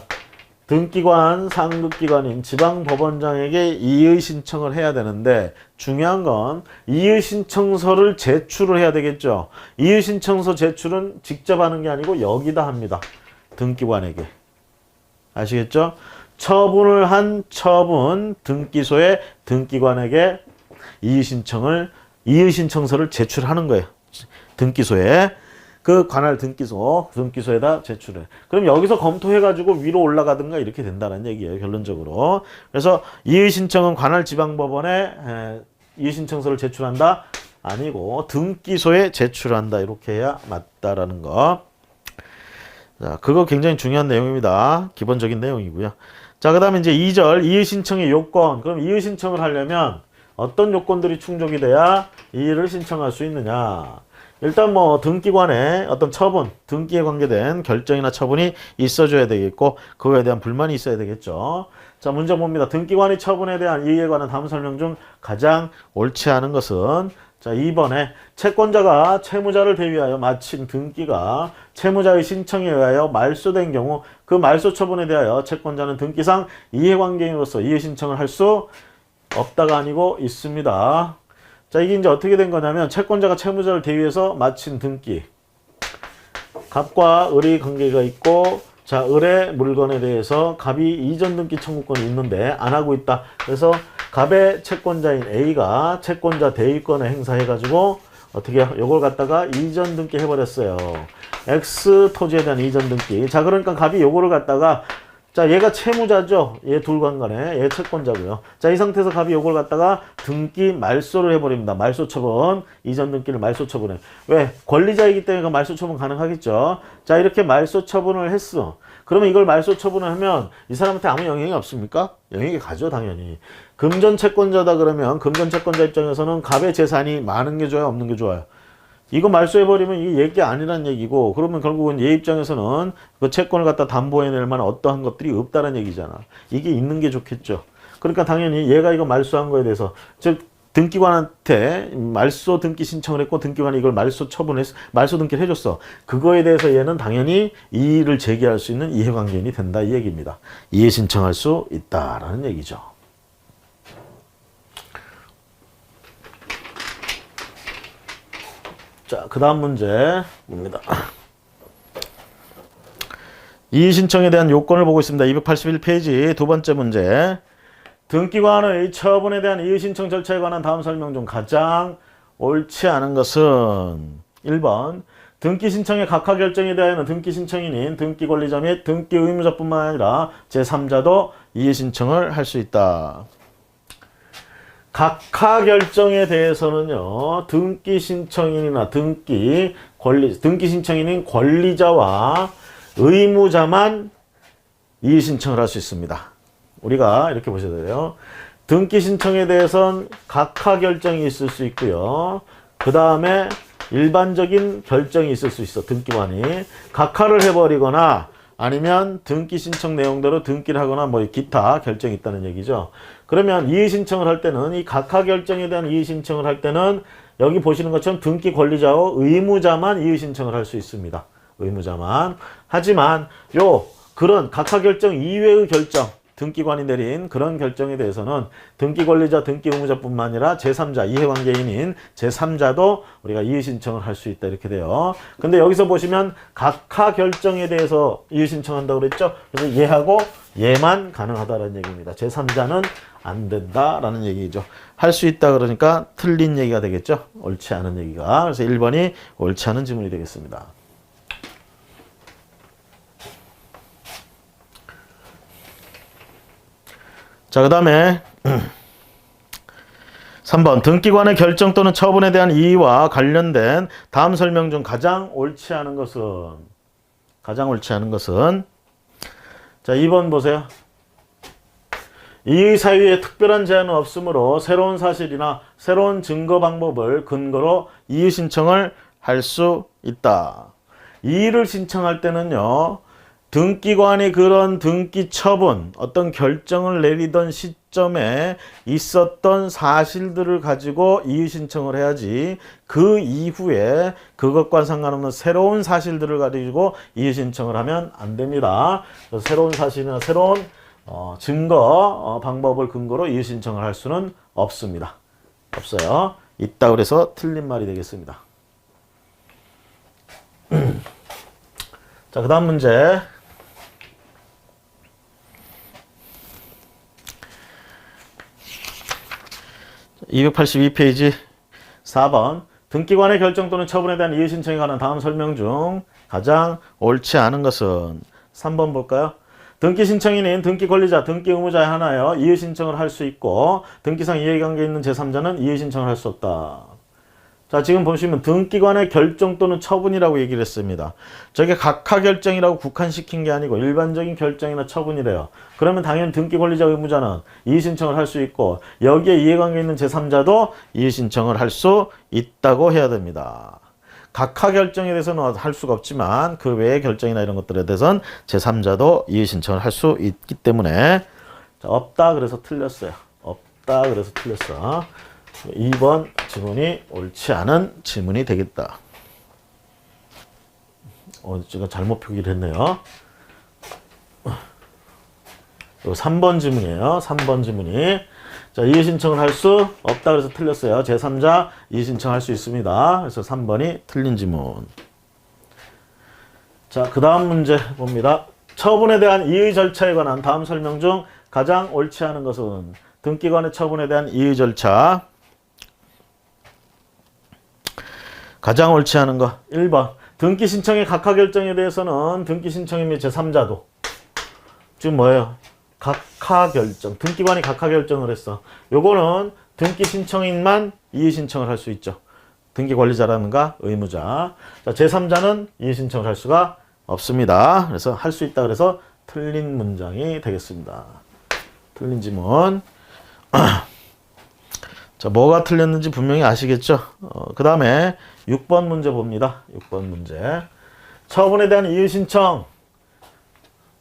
등기관, 상급기관인 지방법원장에게 이의 신청을 해야 되는데 중요한 건 이의 신청서를 제출을 해야 되겠죠. 이의 신청서 제출은 직접 하는 게 아니고 여기다 합니다. 등기관에게. 아시겠죠? 처분을 한 처분 등기소에 등기관에게 이의 신청서를 제출하는 거예요. 등기소에. 그 관할 등기소에다 제출해. 그럼 여기서 검토해가지고 위로 올라가든가 이렇게 된다는 얘기예요. 결론적으로. 그래서 이의 신청은 관할 지방법원에 이의 신청서를 제출한다? 아니고 등기소에 제출한다. 이렇게 해야 맞다라는 거. 자, 그거 굉장히 중요한 내용입니다. 기본적인 내용이고요. 자, 그 다음에 이제 2절 이의 신청의 요건. 그럼 이의 신청을 하려면 어떤 요건들이 충족이 돼야 이의를 신청할 수 있느냐. 일단 뭐 등기관에 어떤 처분, 등기에 관계된 결정이나 처분이 있어줘야 되겠고 그거에 대한 불만이 있어야 되겠죠. 자, 문제 봅니다. 등기관의 처분에 대한 이의에 관한 다음 설명 중 가장 옳지 않은 것은 자, 2번에 채권자가 채무자를 대위하여 마친 등기가 채무자의 신청에 의하여 말소된 경우 그 말소 처분에 대하여 채권자는 등기상 이해관계인으로서 이의 신청을 할 수 없다가 아니고 있습니다. 자, 이게 이제 어떻게 된 거냐면 채권자가 채무자를 대위해서 마친 등기. 갑과 을의 관계가 있고 자, 을의 물건에 대해서 갑이 이전 등기 청구권이 있는데 안 하고 있다. 그래서 갑의 채권자인 A가 채권자 대위권을 행사해가지고 어떻게 요걸 갖다가 이전 등기 해버렸어요. X 토지에 대한 이전 등기. 자, 그러니까 갑이 요거를 갖다가 자, 얘가 채무자죠. 얘 둘 간간에 얘 채권자고요. 자, 이 상태에서 갑이 요걸 갖다가 등기 말소를 해버립니다. 말소 처분. 이전 등기를 말소 처분해. 왜? 권리자이기 때문에 그 말소 처분 가능하겠죠. 자, 이렇게 말소 처분을 했어. 그러면 이걸 말소 처분을 하면 이 사람한테 아무 영향이 없습니까? 영향이 가죠, 당연히. 금전 채권자다 그러면 금전 채권자 입장에서는 갑의 재산이 많은 게 좋아요, 없는 게 좋아요? 이거 말소해버리면 이게 얘기 아니란 얘기고 그러면 결국은 얘 입장에서는 그 채권을 갖다 담보해낼 만한 어떠한 것들이 없다는 얘기잖아. 이게 있는 게 좋겠죠. 그러니까 당연히 얘가 이거 말소한 거에 대해서 즉 등기관한테 말소 등기 신청을 했고 등기관이 이걸 말소 등기를 해줬어. 그거에 대해서 얘는 당연히 이의를 제기할 수 있는 이해관계인이 된다 이 얘기입니다. 이해 신청할 수 있다라는 얘기죠. 자, 그 다음 문제 봅니다. 이의 신청에 대한 요건을 보고 있습니다. 281페이지 두 번째 문제. 등기관의 처분에 대한 이의 신청 절차에 관한 다음 설명 중 가장 옳지 않은 것은 1번 등기 신청의 각하 결정에 대하여는 등기 신청인인 등기 권리자 및 등기 의무자뿐만 아니라 제3자도 이의 신청을 할 수 있다. 각하 결정에 대해서는요, 등기 신청인이나 등기 신청인인 권리자와 의무자만 이의 신청을 할 수 있습니다. 우리가 이렇게 보셔야 돼요. 등기 신청에 대해서는 각하 결정이 있을 수 있고요. 그 다음에 일반적인 결정이 있을 수 있어. 등기관이 각하를 해버리거나 아니면 등기 신청 내용대로 등기를 하거나 뭐 기타 결정이 있다는 얘기죠. 그러면 이의 신청을 할 때는 이 각하 결정에 대한 이의 신청을 할 때는 여기 보시는 것처럼 등기 권리자와 의무자만 이의 신청을 할 수 있습니다. 의무자만. 하지만 그런 각하 결정 이외의 결정 등기관이 내린 그런 결정에 대해서는 등기 권리자, 등기 의무자뿐만 아니라 제3자, 이해관계인인 제3자도 우리가 이의 신청을 할 수 있다 이렇게 돼요. 근데 여기서 보시면 각하 결정에 대해서 이의 신청한다고 그랬죠? 그래서 얘하고 얘만 가능하다는 얘기입니다. 제3자는 안 된다라는 얘기죠. 할 수 있다 그러니까 틀린 얘기가 되겠죠? 옳지 않은 얘기가. 그래서 1번이 옳지 않은 지문이 되겠습니다. 자, 그 다음에 3번 등기관의 결정 또는 처분에 대한 이의와 관련된 다음 설명 중 가장 옳지 않은 것은 자, 2번 보세요. 이의 사유에 특별한 제한은 없으므로 새로운 사실이나 새로운 증거 방법을 근거로 이의 신청을 할 수 있다. 이의를 신청할 때는요, 등기관이 그런 등기 처분, 어떤 결정을 내리던 시점에 있었던 사실들을 가지고 이의신청을 해야지 그 이후에 그것과 상관없는 새로운 사실들을 가지고 이의신청을 하면 안 됩니다. 새로운 사실이나 새로운 증거, 방법을 근거로 이의신청을 할 수는 없습니다. 없어요. 있다 그래서 틀린 말이 되겠습니다. 자, 그 다음 문제. 282페이지 4번. 등기관의 결정 또는 처분에 대한 이의신청에 관한 다음 설명 중 가장 옳지 않은 것은 3번 볼까요? 등기신청인인 등기권리자, 등기의무자에 한하여 이의신청을 할 수 있고 등기상 이해관계 있는 제3자는 이의신청을 할 수 없다. 자, 지금 보시면 등기관의 결정 또는 처분이라고 얘기를 했습니다. 저게 각하 결정이라고 국한시킨 게 아니고 일반적인 결정이나 처분이래요. 그러면 당연히 등기권리자 의무자는 이의신청을 할 수 있고 여기에 이해관계 있는 제3자도 이의신청을 할 수 있다고 해야 됩니다. 각하 결정에 대해서는 할 수가 없지만 그 외의 결정이나 이런 것들에 대해서는 제3자도 이의신청을 할 수 있기 때문에 자, 없다 그래서 틀렸어요. 없다 그래서 틀렸어. 2번 지문이 옳지 않은 지문이 되겠다. 제가 잘못 표기를 했네요. 3번 지문이에요. 3번 지문이. 자, 이의신청을 할 수 없다 그래서 틀렸어요. 제3자 이의신청할 수 있습니다. 그래서 3번이 틀린 지문. 자, 그 다음 문제 봅니다. 처분에 대한 이의 절차에 관한 다음 설명 중 가장 옳지 않은 것은 등기관의 처분에 대한 이의 절차. 가장 옳지 않은 거 1번. 등기 신청의 각하 결정에 대해서는 등기 신청인 및 제3자도 지금 뭐예요? 각하 결정. 등기관이 각하 결정을 했어. 요거는 등기 신청인만 이의 신청을 할 수 있죠. 등기 관리자라는가 의무자. 자, 제3자는 이의 신청을 할 수가 없습니다. 그래서 할 수 있다 그래서 틀린 문장이 되겠습니다. 틀린 지문. 자, 뭐가 틀렸는지 분명히 아시겠죠? 그 다음에 6번 문제 봅니다. 6번 문제. 처분에 대한 이의신청.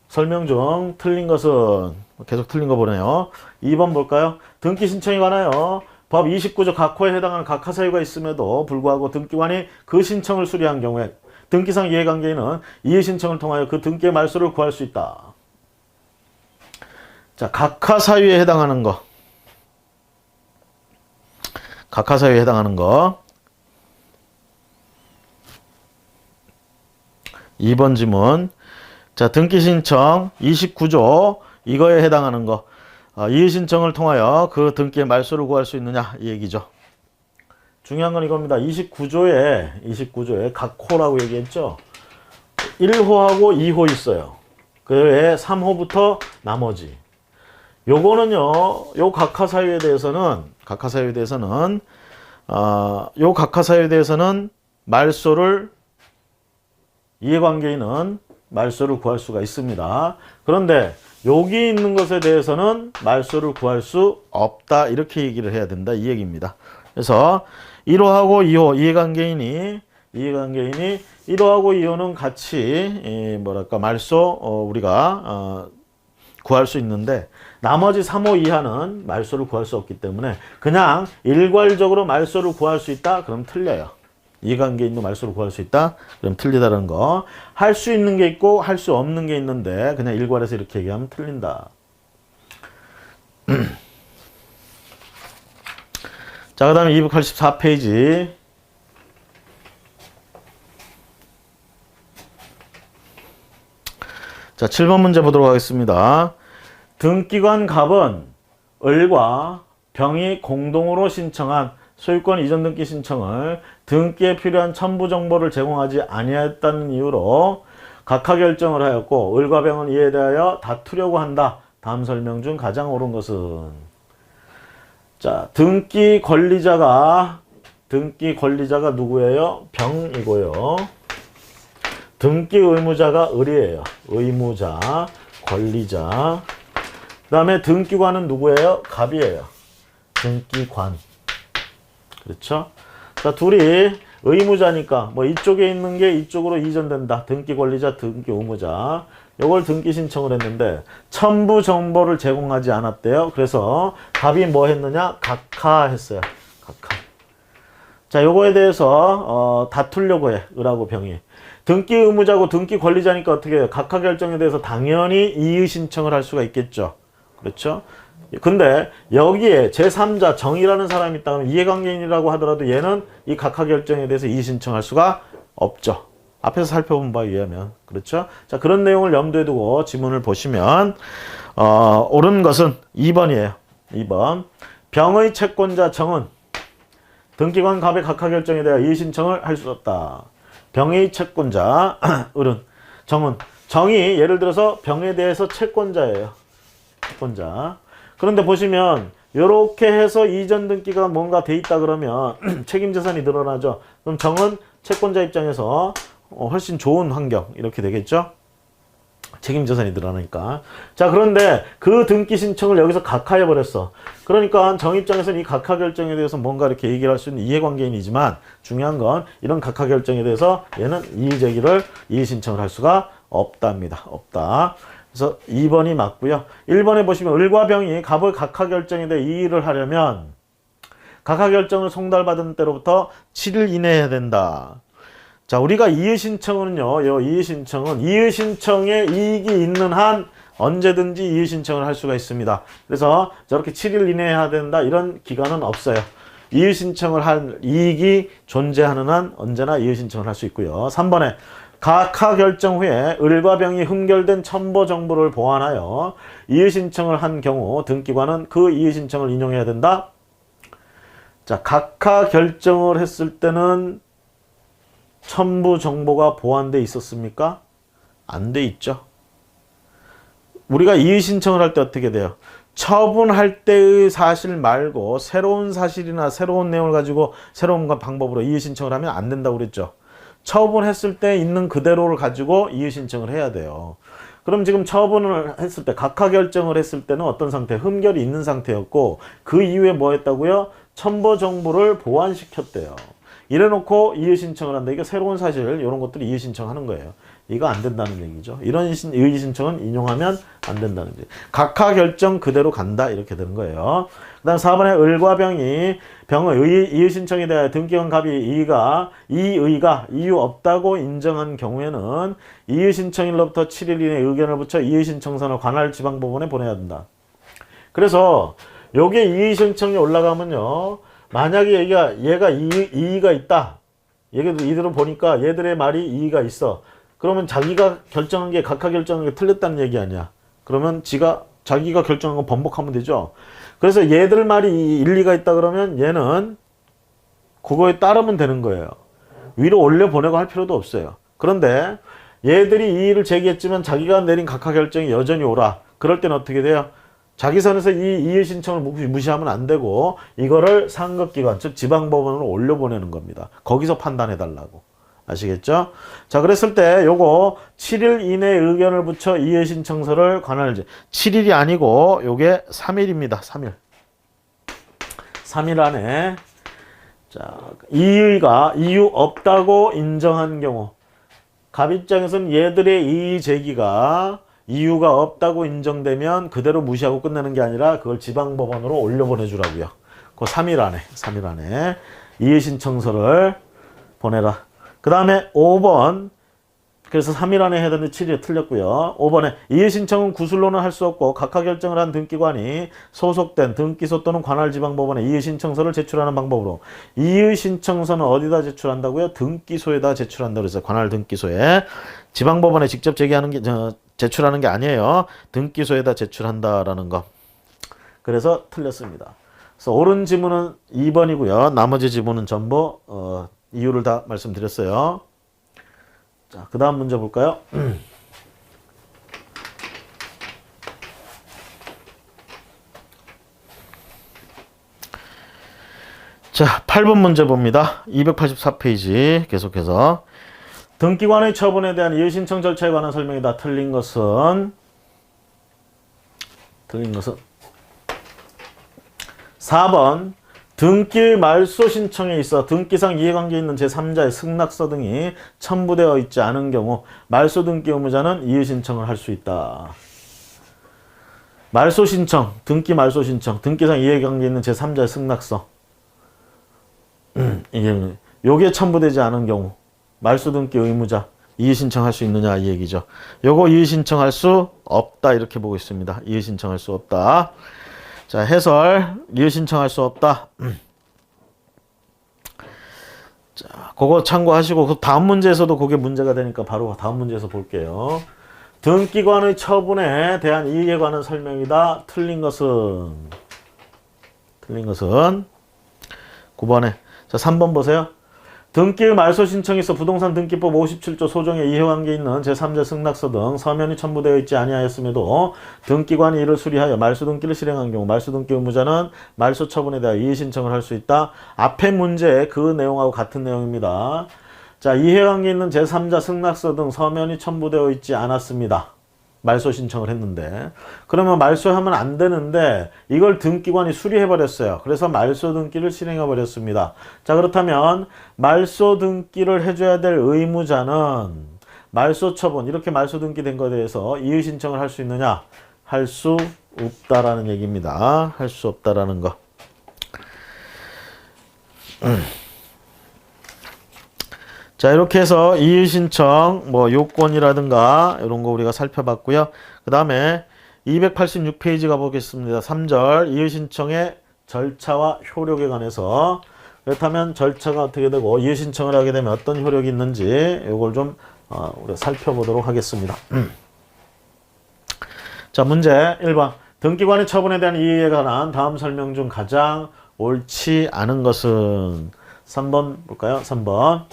설명 중 틀린 것은 계속 틀린 거 보네요. 2번 볼까요? 등기 신청에 관하여 법 29조 각호에 해당하는 각하 사유가 있음에도 불구하고 등기관이 그 신청을 수리한 경우에 등기상 이해관계인은 이의신청을 통하여 그 등기의 말소를 구할 수 있다. 자, 각하 사유에 해당하는 거. 각하 사유에 해당하는 거. 2번 지문. 자, 등기 신청 29조 이거에 해당하는 거. 이의 신청을 통하여 그 등기의 말소를 구할 수 있느냐 이 얘기죠. 중요한 건 이겁니다. 29조에 각호라고 얘기했죠. 1호하고 2호 있어요. 그 외에 3호부터 나머지. 요거는요. 요 각하 사유에 대해서는 말소를 이해관계인은 말소를 구할 수가 있습니다. 그런데 여기 있는 것에 대해서는 말소를 구할 수 없다. 이렇게 얘기를 해야 된다. 이 얘기입니다. 그래서 1호하고 2호 이해관계인이 1호하고 2호는 같이 말소 우리가 구할 수 있는데 나머지 3호 이하는 말소를 구할 수 없기 때문에 그냥 일괄적으로 말소를 구할 수 있다. 그럼 틀려요. 이해관계인도 말소를 구할 수 있다. 그럼 틀리다는 거. 할 수 있는 게 있고 할 수 없는 게 있는데 그냥 일괄해서 이렇게 얘기하면 틀린다. 자, 그 다음에 284페이지. 자, 7번 문제 보도록 하겠습니다. 등기관 갑은 을과 병이 공동으로 신청한 소유권 이전 등기 신청을 등기에 필요한 첨부 정보를 제공하지 아니했다는 이유로 각하 결정을 하였고 을과 병은 이에 대하여 다투려고 한다. 다음 설명 중 가장 옳은 것은 자, 등기 권리자가 누구예요? 병이고요. 등기 의무자가 을이에요. 의무자, 권리자. 그 다음에 등기관은 누구예요? 갑이에요. 등기관. 그렇죠? 자, 둘이 의무자니까 뭐 이쪽에 있는 게 이쪽으로 이전된다. 등기 권리자, 등기 의무자. 요걸 등기 신청을 했는데 첨부 정보를 제공하지 않았대요. 그래서 답이 뭐 했느냐? 각하했어요. 각하. 자, 요거에 대해서 다투려고 해. 을하고 병이. 등기 의무자고 등기 권리자니까 어떻게 해요? 각하 결정에 대해서 당연히 이의 신청을 할 수가 있겠죠. 그렇죠? 근데 여기에 제3자 정이라는 사람이 있다면 이해관계인이라고 하더라도 얘는 이 각하 결정에 대해서 이의 신청할 수가 없죠. 앞에서 살펴본 바에 의하면. 그렇죠? 자, 그런 내용을 염두에 두고 지문을 보시면 옳은 것은 2번이에요. 2번. 병의 채권자 정은 등기관 갑의 각하 결정에 대하여 이의 신청을 할 수 없다. 병의 채권자 을은 정은 정이 예를 들어서 병에 대해서 채권자예요. 채권자. 그런데 보시면 이렇게 해서 이전 등기가 뭔가 돼 있다 그러면 책임 재산이 늘어나죠. 그럼 정은 채권자 입장에서 훨씬 좋은 환경 이렇게 되겠죠. 책임 재산이 늘어나니까. 자, 그런데 그 등기 신청을 여기서 각하해 버렸어. 그러니까 정 입장에서는 이 각하 결정에 대해서 뭔가 이렇게 얘기를 할 수 있는 이해관계인이지만 중요한 건 이런 각하 결정에 대해서 얘는 이의 제기를 이의 신청을 할 수가 없답니다. 없다. 그래서 2번이 맞고요. 1번에 보시면 을과 병이 갑의 각하 결정에 대해 이의를 하려면 각하 결정을 송달받은 때로부터 7일 이내에 해야 된다. 자, 우리가 이의 신청은요. 요 이의 신청은 이의 신청에 이익이 있는 한 언제든지 이의 신청을 할 수가 있습니다. 그래서 저렇게 7일 이내에 해야 된다 이런 기간은 없어요. 이의 신청을 할 이익이 존재하는 한 언제나 이의 신청을 할 수 있고요. 3번에 각하 결정 후에 을과 병이 흠결된 첨부 정보를 보완하여 이의 신청을 한 경우 등기관은 그 이의 신청을 인용해야 된다. 자, 각하 결정을 했을 때는 첨부 정보가 보완돼 있었습니까? 안 돼 있죠. 우리가 이의 신청을 할 때 어떻게 돼요? 처분할 때의 사실 말고 새로운 사실이나 새로운 내용을 가지고 새로운 방법으로 이의 신청을 하면 안 된다고 그랬죠. 처분했을 때 있는 그대로를 가지고 이의 신청을 해야 돼요. 그럼 지금 처분을 했을 때 각하 결정을 했을 때는 어떤 상태? 흠결이 있는 상태였고 그 이후에 뭐 했다고요? 첨부 정보를 보완시켰대요. 이래놓고 이의 신청을 한다. 이게 새로운 사실 이런 것들이 이의 신청하는 거예요. 이거 안 된다는 얘기죠. 이런 이의 신청은 인용하면 안 된다는 얘기. 각하 결정 그대로 간다 이렇게 되는 거예요. 그 다음 4번에 을과 병이 병의 이의 신청에 대하여 등기관 갑이 이의가 이유 없다고 인정한 경우에는 이의 신청일로부터 7일 이내에 의견을 붙여 이의 신청서를 관할 지방법원에 보내야 된다. 그래서 요게 이의 신청이 올라가면요. 만약에 얘가 이의가 있다. 이들은 보니까 얘들의 말이 이의가 있어. 그러면 자기가 결정한 게 각하 결정한 게 틀렸다는 얘기 아니야. 그러면 자기가 결정한 거 번복하면 되죠. 그래서 얘들 말이 일리가 있다 그러면 얘는 그거에 따르면 되는 거예요. 위로 올려보내고 할 필요도 없어요. 그런데 얘들이 이의를 제기했지만 자기가 내린 각하 결정이 여전히 옳아. 그럴 때는 어떻게 돼요? 자기 선에서 이 이의 신청을 무시하면 안 되고 이거를 상급기관 즉 지방법원으로 올려보내는 겁니다. 거기서 판단해 달라고. 아시겠죠? 자, 그랬을 때 요거 7일 이내에 의견을 붙여 이의 신청서를 관할 7일이 아니고 요게 3일입니다. 3일. 3일 안에 자, 이의가 이유 없다고 인정한 경우 갑 입장에서는 얘들의 이의 제기가 이유가 없다고 인정되면 그대로 무시하고 끝내는 게 아니라 그걸 지방법원으로 올려보내주라고요. 그 3일 안에 이의 신청서를 보내라. 그 다음에 5번 그래서 3일 안에 해야 되는데 7일 틀렸고요. 5번에 이의 신청은 구술로는 할 수 없고 각하 결정을 한 등기관이 소속된 등기소 또는 관할지방법원에 이의 신청서를 제출하는 방법으로 이의 신청서는 어디다 제출한다고요? 등기소에다 제출한다고 그랬어요. 관할 등기소에. 지방법원에 직접 제출하는 게 아니에요. 등기소에다 제출한다라는 거. 그래서 틀렸습니다. 그래서 옳은 지문은 2번이고요. 나머지 지문은 전부 이유를 다 말씀드렸어요. 자, 그 다음 문제 볼까요? 자, 8번 문제 봅니다. 284페이지 계속해서 등기관의 처분에 대한 이의 신청 절차에 관한 설명이다. 틀린 것은 4번 등기 말소 신청에 있어 등기상 이해관계 있는 제3자의 승낙서 등이 첨부되어 있지 않은 경우 말소 등기 의무자는 이의 신청을 할 수 있다. 말소 신청, 등기 말소 신청, 등기상 이해관계 있는 제3자의 승낙서 요게 첨부되지 않은 경우 말소 등기 의무자 이의 신청할 수 있느냐 이 얘기죠. 요거 이의 신청할 수 없다 이렇게 보고 있습니다. 이의 신청할 수 없다. 자, 해설 이의 신청할 수 없다. 자, 그거 참고하시고 그 다음 문제에서도 그게 문제가 되니까 바로 다음 문제에서 볼게요. 등기관의 처분에 대한 이의에 관한 설명이다. 틀린 것은 9번에 자 3번 보세요. 등기의 말소 신청에 있어 부동산 등기법 57조 소정에 이해관계 있는 제3자 승낙서 등 서면이 첨부되어 있지 아니하였음에도 등기관이 이를 수리하여 말소 등기를 실행한 경우 말소 등기 의무자는 말소 처분에 대하여 이의 신청을 할 수 있다. 앞에 문제 그 내용하고 같은 내용입니다. 자, 이해관계 있는 제3자 승낙서 등 서면이 첨부되어 있지 않았습니다. 말소 신청을 했는데 그러면 말소하면 안 되는데 이걸 등기관이 수리해버렸어요. 그래서 말소 등기를 실행해버렸습니다. 자, 그렇다면 말소 등기를 해줘야 될 의무자는 말소 처분 이렇게 말소 등기된 것에 대해서 이의 신청을 할 수 있느냐? 할 수 없다라는 얘기입니다. 할 수 없다라는 거. 자, 이렇게 해서 이의 신청 뭐 요건이라든가 이런 거 우리가 살펴봤고요. 그 다음에 286페이지 가보겠습니다. 3절 이의 신청의 절차와 효력에 관해서 그렇다면 절차가 어떻게 되고 이의 신청을 하게 되면 어떤 효력이 있는지 이걸 좀 우리가 살펴보도록 하겠습니다. 자, 문제 1번 등기관의 처분에 대한 이의에 관한 다음 설명 중 가장 옳지 않은 것은 3번 볼까요? 3번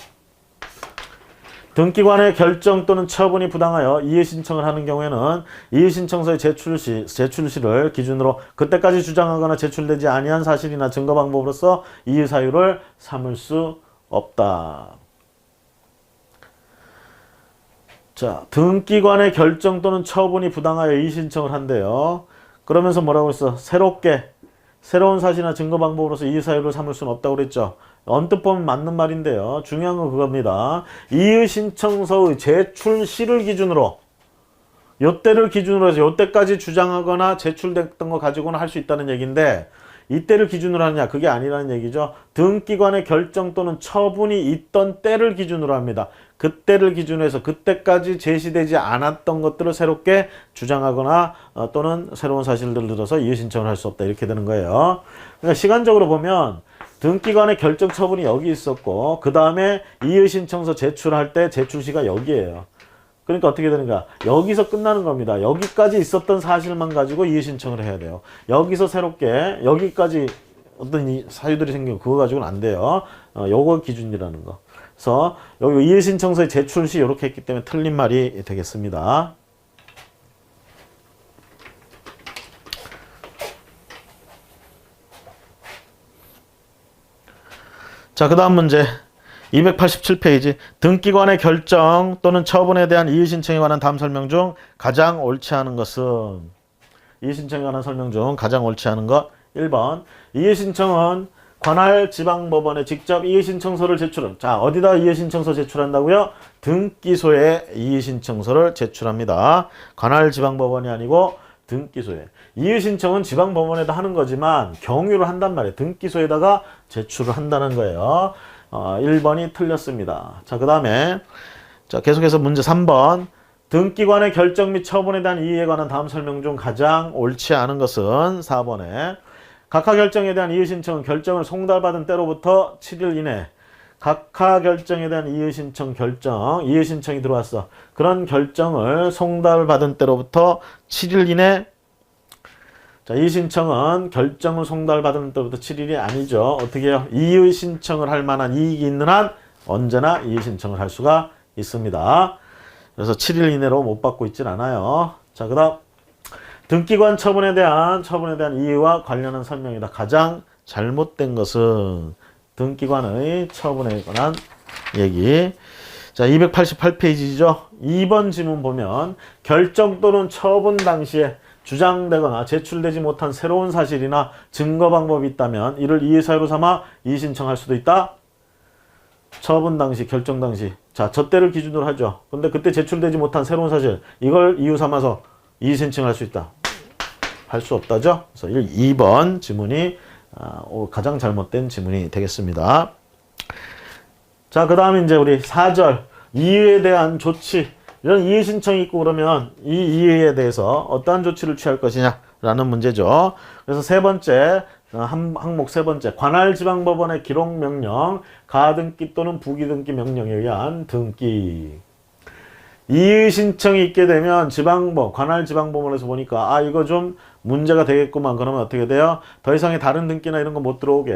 등기관의 결정 또는 처분이 부당하여 이의 신청을 하는 경우에는 이의 신청서의 제출시를 기준으로 그때까지 주장하거나 제출되지 아니한 사실이나 증거 방법으로서 이의 사유를 삼을 수 없다. 자, 등기관의 결정 또는 처분이 부당하여 이의 신청을 한대요. 그러면서 뭐라고 했어? 새로운 사실이나 증거 방법으로서 이의 사유를 삼을 수는 없다고 그랬죠. 언뜻 보면 맞는 말인데요. 중요한 건 그겁니다. 이의 신청서의 제출시를 기준으로 요때를 기준으로 해서 요때까지 주장하거나 제출됐던 거 가지고는 할 수 있다는 얘기인데 이때를 기준으로 하느냐 그게 아니라는 얘기죠. 등기관의 결정 또는 처분이 있던 때를 기준으로 합니다. 그때를 기준으로 해서 그때까지 제시되지 않았던 것들을 새롭게 주장하거나 또는 새로운 사실들을 들어서 이의 신청을 할 수 없다 이렇게 되는 거예요. 그러니까 시간적으로 보면 등기관의 결정 처분이 여기 있었고 그 다음에 이의 신청서 제출할 때 제출시가 여기에요. 그러니까 어떻게 되는가? 여기서 끝나는 겁니다. 여기까지 있었던 사실만 가지고 이의 신청을 해야 돼요. 여기서 새롭게 여기까지 어떤 사유들이 생기고 그거 가지고는 안 돼요. 요거 기준이라는 거. 그래서 여기 이의 신청서의 제출시 이렇게 했기 때문에 틀린 말이 되겠습니다. 자, 그 다음 문제 287페이지 등기관의 결정 또는 처분에 대한 이의 신청에 관한 다음 설명 중 가장 옳지 않은 것은 이의 신청에 관한 설명 중 가장 옳지 않은 것 1번 이의 신청은 관할 지방법원에 직접 이의 신청서를 제출한 자 어디다 이의 신청서 제출한다고요? 등기소에 이의 신청서를 제출합니다. 관할 지방법원이 아니고 등기소에 이의 신청은 지방법원에다 하는 거지만 경유를 한단 말이에요. 등기소에다가 제출을 한다는 거예요. 1번이 틀렸습니다. 자, 그 다음에 자 계속해서 문제 3번 등기관의 결정 및 처분에 대한 이의에 관한 다음 설명 중 가장 옳지 않은 것은 4번에 각하 결정에 대한 이의 신청은 결정을 송달받은 때로부터 7일 이내 각하 결정에 대한 이의 신청 이의 신청이 들어왔어. 그런 결정을 송달받은 때로부터 7일 이내 자, 이의 신청은 결정을 송달받은 때부터 7일이 아니죠. 어떻게 해요? 이의 신청을 할 만한 이익이 있는 한 언제나 이의 신청을 할 수가 있습니다. 그래서 7일 이내로 못 받고 있진 않아요. 자, 그 다음 등기관 처분에 대한 이의와 관련한 설명이다. 가장 잘못된 것은 등기관의 처분에 관한 얘기. 자, 288페이지죠. 2번 지문 보면 결정 또는 처분 당시에 주장되거나 제출되지 못한 새로운 사실이나 증거 방법이 있다면 이를 이의 사유로 삼아 이의 신청할 수도 있다. 처분 당시, 결정 당시. 자, 저 때를 기준으로 하죠. 근데 그때 제출되지 못한 새로운 사실, 이걸 이유 삼아서 이의 신청할 수 있다. 할 수 없다죠. 그래서 2번 지문이 가장 잘못된 지문이 되겠습니다. 자, 그 다음에 이제 우리 4절. 이의에 대한 조치. 이런 이의 신청이 있고 그러면 이 이의에 대해서 어떠한 조치를 취할 것이냐라는 문제죠. 그래서 세 번째, 항목 세 번째. 관할지방법원의 기록명령, 가등기 또는 부기등기 명령에 의한 등기. 이의 신청이 있게 되면 관할지방법원에서 보니까 이거 좀 문제가 되겠구만. 그러면 어떻게 돼요? 더 이상의 다른 등기나 이런 거 못 들어오게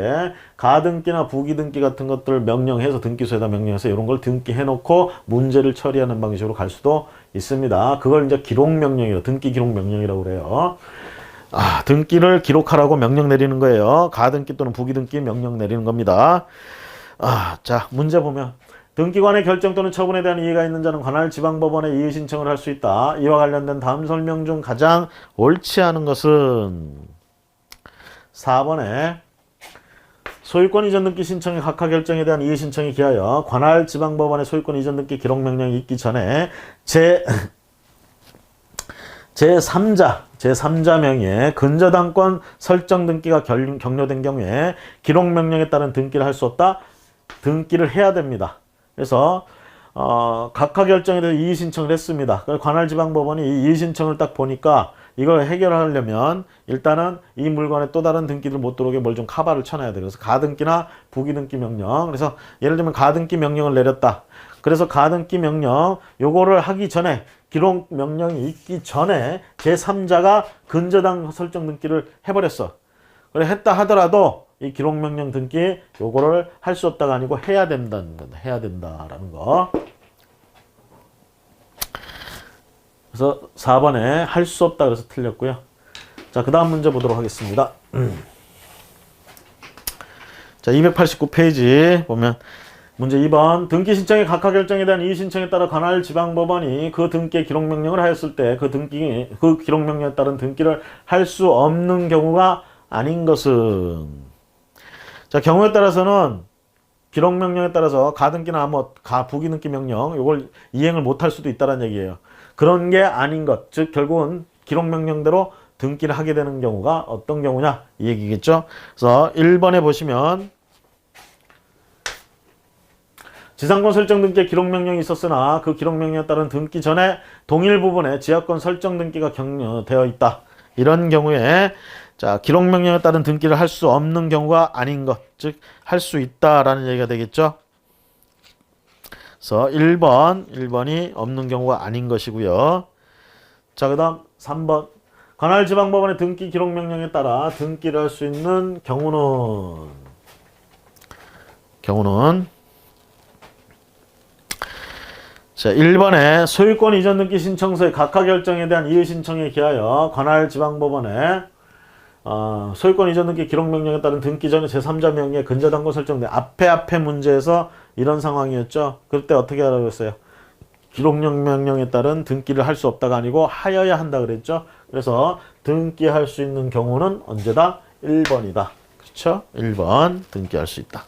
가등기나 부기등기 같은 것들을 명령해서 등기소에다 명령해서 이런 걸 등기해놓고 문제를 처리하는 방식으로 갈 수도 있습니다. 그걸 이제 기록명령이라고, 등기 기록명령이라고 그래요. 등기를 기록하라고 명령 내리는 거예요. 가등기 또는 부기등기 명령 내리는 겁니다. 자, 문제 보면 등기관의 결정 또는 처분에 대한 이의가 있는 자는 관할지방법원에 이의 신청을 할 수 있다. 이와 관련된 다음 설명 중 가장 옳지 않은 것은 4번에 소유권 이전 등기 신청의 각하 결정에 대한 이의 신청에 기하여 관할지방법원의 소유권 이전 등기 기록명령이 있기 전에 제3자 명의의 근저당권 설정 등기가 격려된 경우에 기록명령에 따른 등기를 할 수 없다. 등기를 해야 됩니다. 그래서 각하 결정에 대해서 이의 신청을 했습니다. 관할지방법원이 이 이의 신청을 딱 보니까 이걸 해결하려면 일단은 이 물건에 또 다른 등기를 못 들어오게 뭘 좀 카바를 쳐놔야 돼요. 그래서 가등기나 부기등기 명령. 그래서 예를 들면 가등기 명령을 내렸다. 그래서 가등기 명령 요거를 하기 전에 기록 명령이 있기 전에 제3자가 근저당 설정 등기를 해버렸어. 그래 했다 하더라도 이 기록명령 등기 요거를 할 수 없다가 아니고 해야 된다라는 거. 그래서 4번에 할 수 없다 그래서 틀렸고요. 자, 그 다음 문제 보도록 하겠습니다. 자, 289페이지 보면 문제 2번. 등기 신청의 각하 결정에 대한 이의 신청에 따라 관할지방법원이 그 등기의 기록명령을 하였을 때 그 기록명령에 따른 등기를 할 수 없는 경우가 아닌 것은. 자, 경우에 따라서는 기록명령에 따라서 가등기나 부기등기 명령 이걸 이행을 못할 수도 있다는 얘기예요. 그런 게 아닌 것, 즉 결국은 기록명령대로 등기를 하게 되는 경우가 어떤 경우냐 이 얘기겠죠. 그래서 1번에 보시면 지상권 설정 등기에 기록명령이 있었으나 그 기록명령에 따른 등기 전에 동일 부분에 지하권 설정 등기가 격려되어 있다. 이런 경우에 자, 기록명령에 따른 등기를 할 수 없는 경우가 아닌 것, 즉 할 수 있다라는 얘기가 되겠죠. 그래서 1번이 없는 경우가 아닌 것이고요. 자, 그 다음 3번. 관할지방법원의 등기 기록명령에 따라 등기를 할 수 있는 경우는 자, 1번에 소유권 이전 등기 신청서의 각하 결정에 대한 이의 신청에 기하여 관할지방법원에 소유권 이전 등기 기록명령에 따른 등기 전에 제3자 명의의 근저당권 설정된 앞에 문제에서 이런 상황이었죠. 그때 어떻게 하라고 했어요? 기록명령에 따른 등기를 할 수 없다가 아니고 하여야 한다 그랬죠. 그래서 등기할 수 있는 경우는 언제다? 1번이다. 그렇죠? 1번 등기할 수 있다.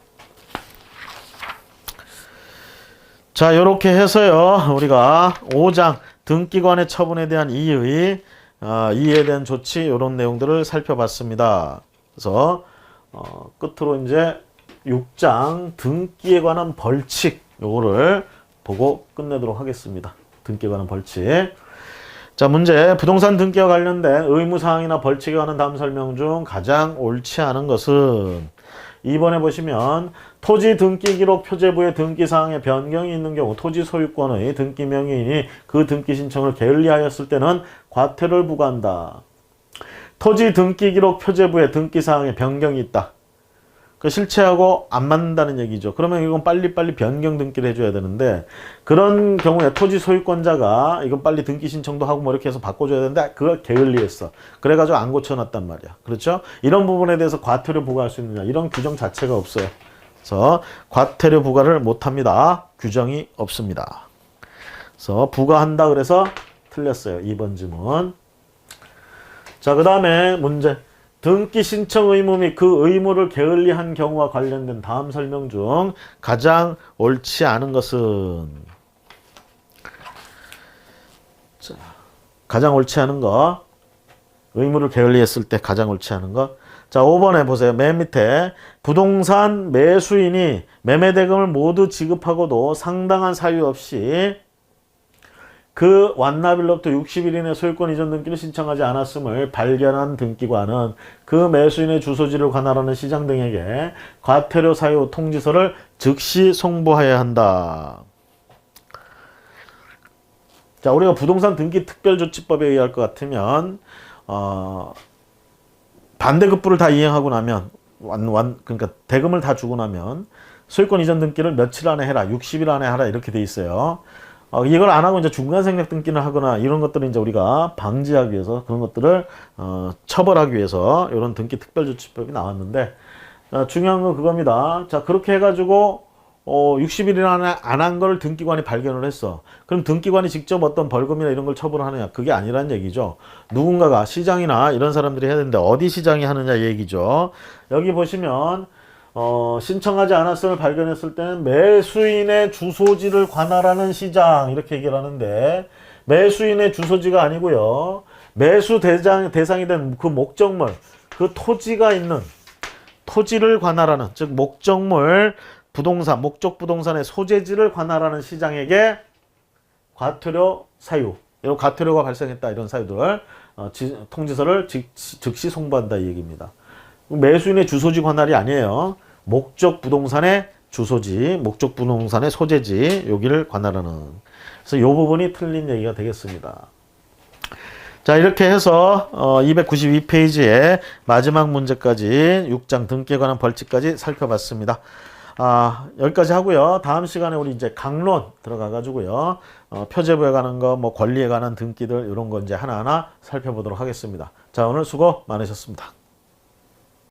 자, 요렇게 해서요. 우리가 5장 등기관의 처분에 대한 이의에 대한 조치 이런 내용들을 살펴봤습니다. 그래서 끝으로 이제 6장 등기에 관한 벌칙 요거를 보고 끝내도록 하겠습니다. 등기에 관한 벌칙. 자, 문제. 부동산 등기와 관련된 의무사항이나 벌칙에 관한 다음 설명 중 가장 옳지 않은 것은 2번에 보시면 토지 등기 기록 표제부의 등기 사항에 변경이 있는 경우 토지 소유권의 등기 명의인이 그 등기 신청을 게을리하였을 때는 과태료를 부과한다. 토지 등기 기록 표제부의 등기 사항에 변경이 있다. 그 실체하고 안 맞는다는 얘기죠. 그러면 이건 빨리빨리 변경 등기를 해줘야 되는데 그런 경우에 토지 소유권자가 이건 빨리 등기 신청도 하고 뭐 이렇게 해서 바꿔줘야 되는데 그걸 게을리했어. 그래가지고 안 고쳐놨단 말이야. 그렇죠? 이런 부분에 대해서 과태료 부과할 수 있느냐 이런 규정 자체가 없어요. 그래서 과태료 부과를 못합니다. 규정이 없습니다. 그래서 부과한다 그래서 틀렸어요. 2번 질문. 자, 그 다음에 문제. 등기 신청 의무 및 그 의무를 게을리한 경우와 관련된 다음 설명 중 가장 옳지 않은 것은? 자, 가장 옳지 않은 거. 의무를 게을리했을 때 가장 옳지 않은 거. 자, 5번에 보세요. 맨 밑에 부동산 매수인이 매매대금을 모두 지급하고도 상당한 사유 없이 그 완납일로부터 60일 이내 소유권 이전 등기를 신청하지 않았음을 발견한 등기관은 그 매수인의 주소지를 관할하는 시장 등에게 과태료 사유 통지서를 즉시 송부해야 한다. 자, 우리가 부동산 등기 특별조치법에 의할 것 같으면 반대급부를 다 이행하고 나면 그러니까 대금을 다 주고 나면 소유권 이전 등기를 며칠 안에 해라, 60일 안에 하라 이렇게 돼 있어요. 이걸 안 하고 이제 중간 생략 등기를 하거나 이런 것들을 이제 우리가 방지하기 위해서 그런 것들을 처벌하기 위해서 이런 등기 특별조치법이 나왔는데, 중요한 건 그겁니다. 자, 그렇게 해가지고 60일 안에 안 한 걸 등기관이 발견을 했어. 그럼 등기관이 직접 어떤 벌금이나 이런 걸 처벌하느냐? 그게 아니란 얘기죠. 누군가가 시장이나 이런 사람들이 해야 되는데 어디 시장이 하느냐 얘기죠. 여기 보시면 신청하지 않았음을 발견했을 때는 매수인의 주소지를 관할하는 시장 이렇게 얘기를 하는데, 매수인의 주소지가 아니고요. 매수 대상이 된 그 목적물, 그 토지가 있는 토지를 관할하는, 즉 목적물 부동산, 목적 부동산의 소재지를 관할하는 시장에게 과태료 사유, 이런 과태료가 발생했다 이런 사유들 통지서를 즉시 송부한다 이 얘기입니다. 매수인의 주소지 관할이 아니에요. 목적 부동산의 주소지, 목적 부동산의 소재지 여기를 관할하는. 그래서 이 부분이 틀린 얘기가 되겠습니다. 자, 이렇게 해서 292페이지의 마지막 문제까지 6장 등기에 관한 벌칙까지 살펴봤습니다. 여기까지 하고요. 다음 시간에 우리 이제 강론 들어가 가지고요. 표제부에 관한 거, 뭐 권리에 관한 등기들 이런 거 이제 하나하나 살펴보도록 하겠습니다. 자, 오늘 수고 많으셨습니다.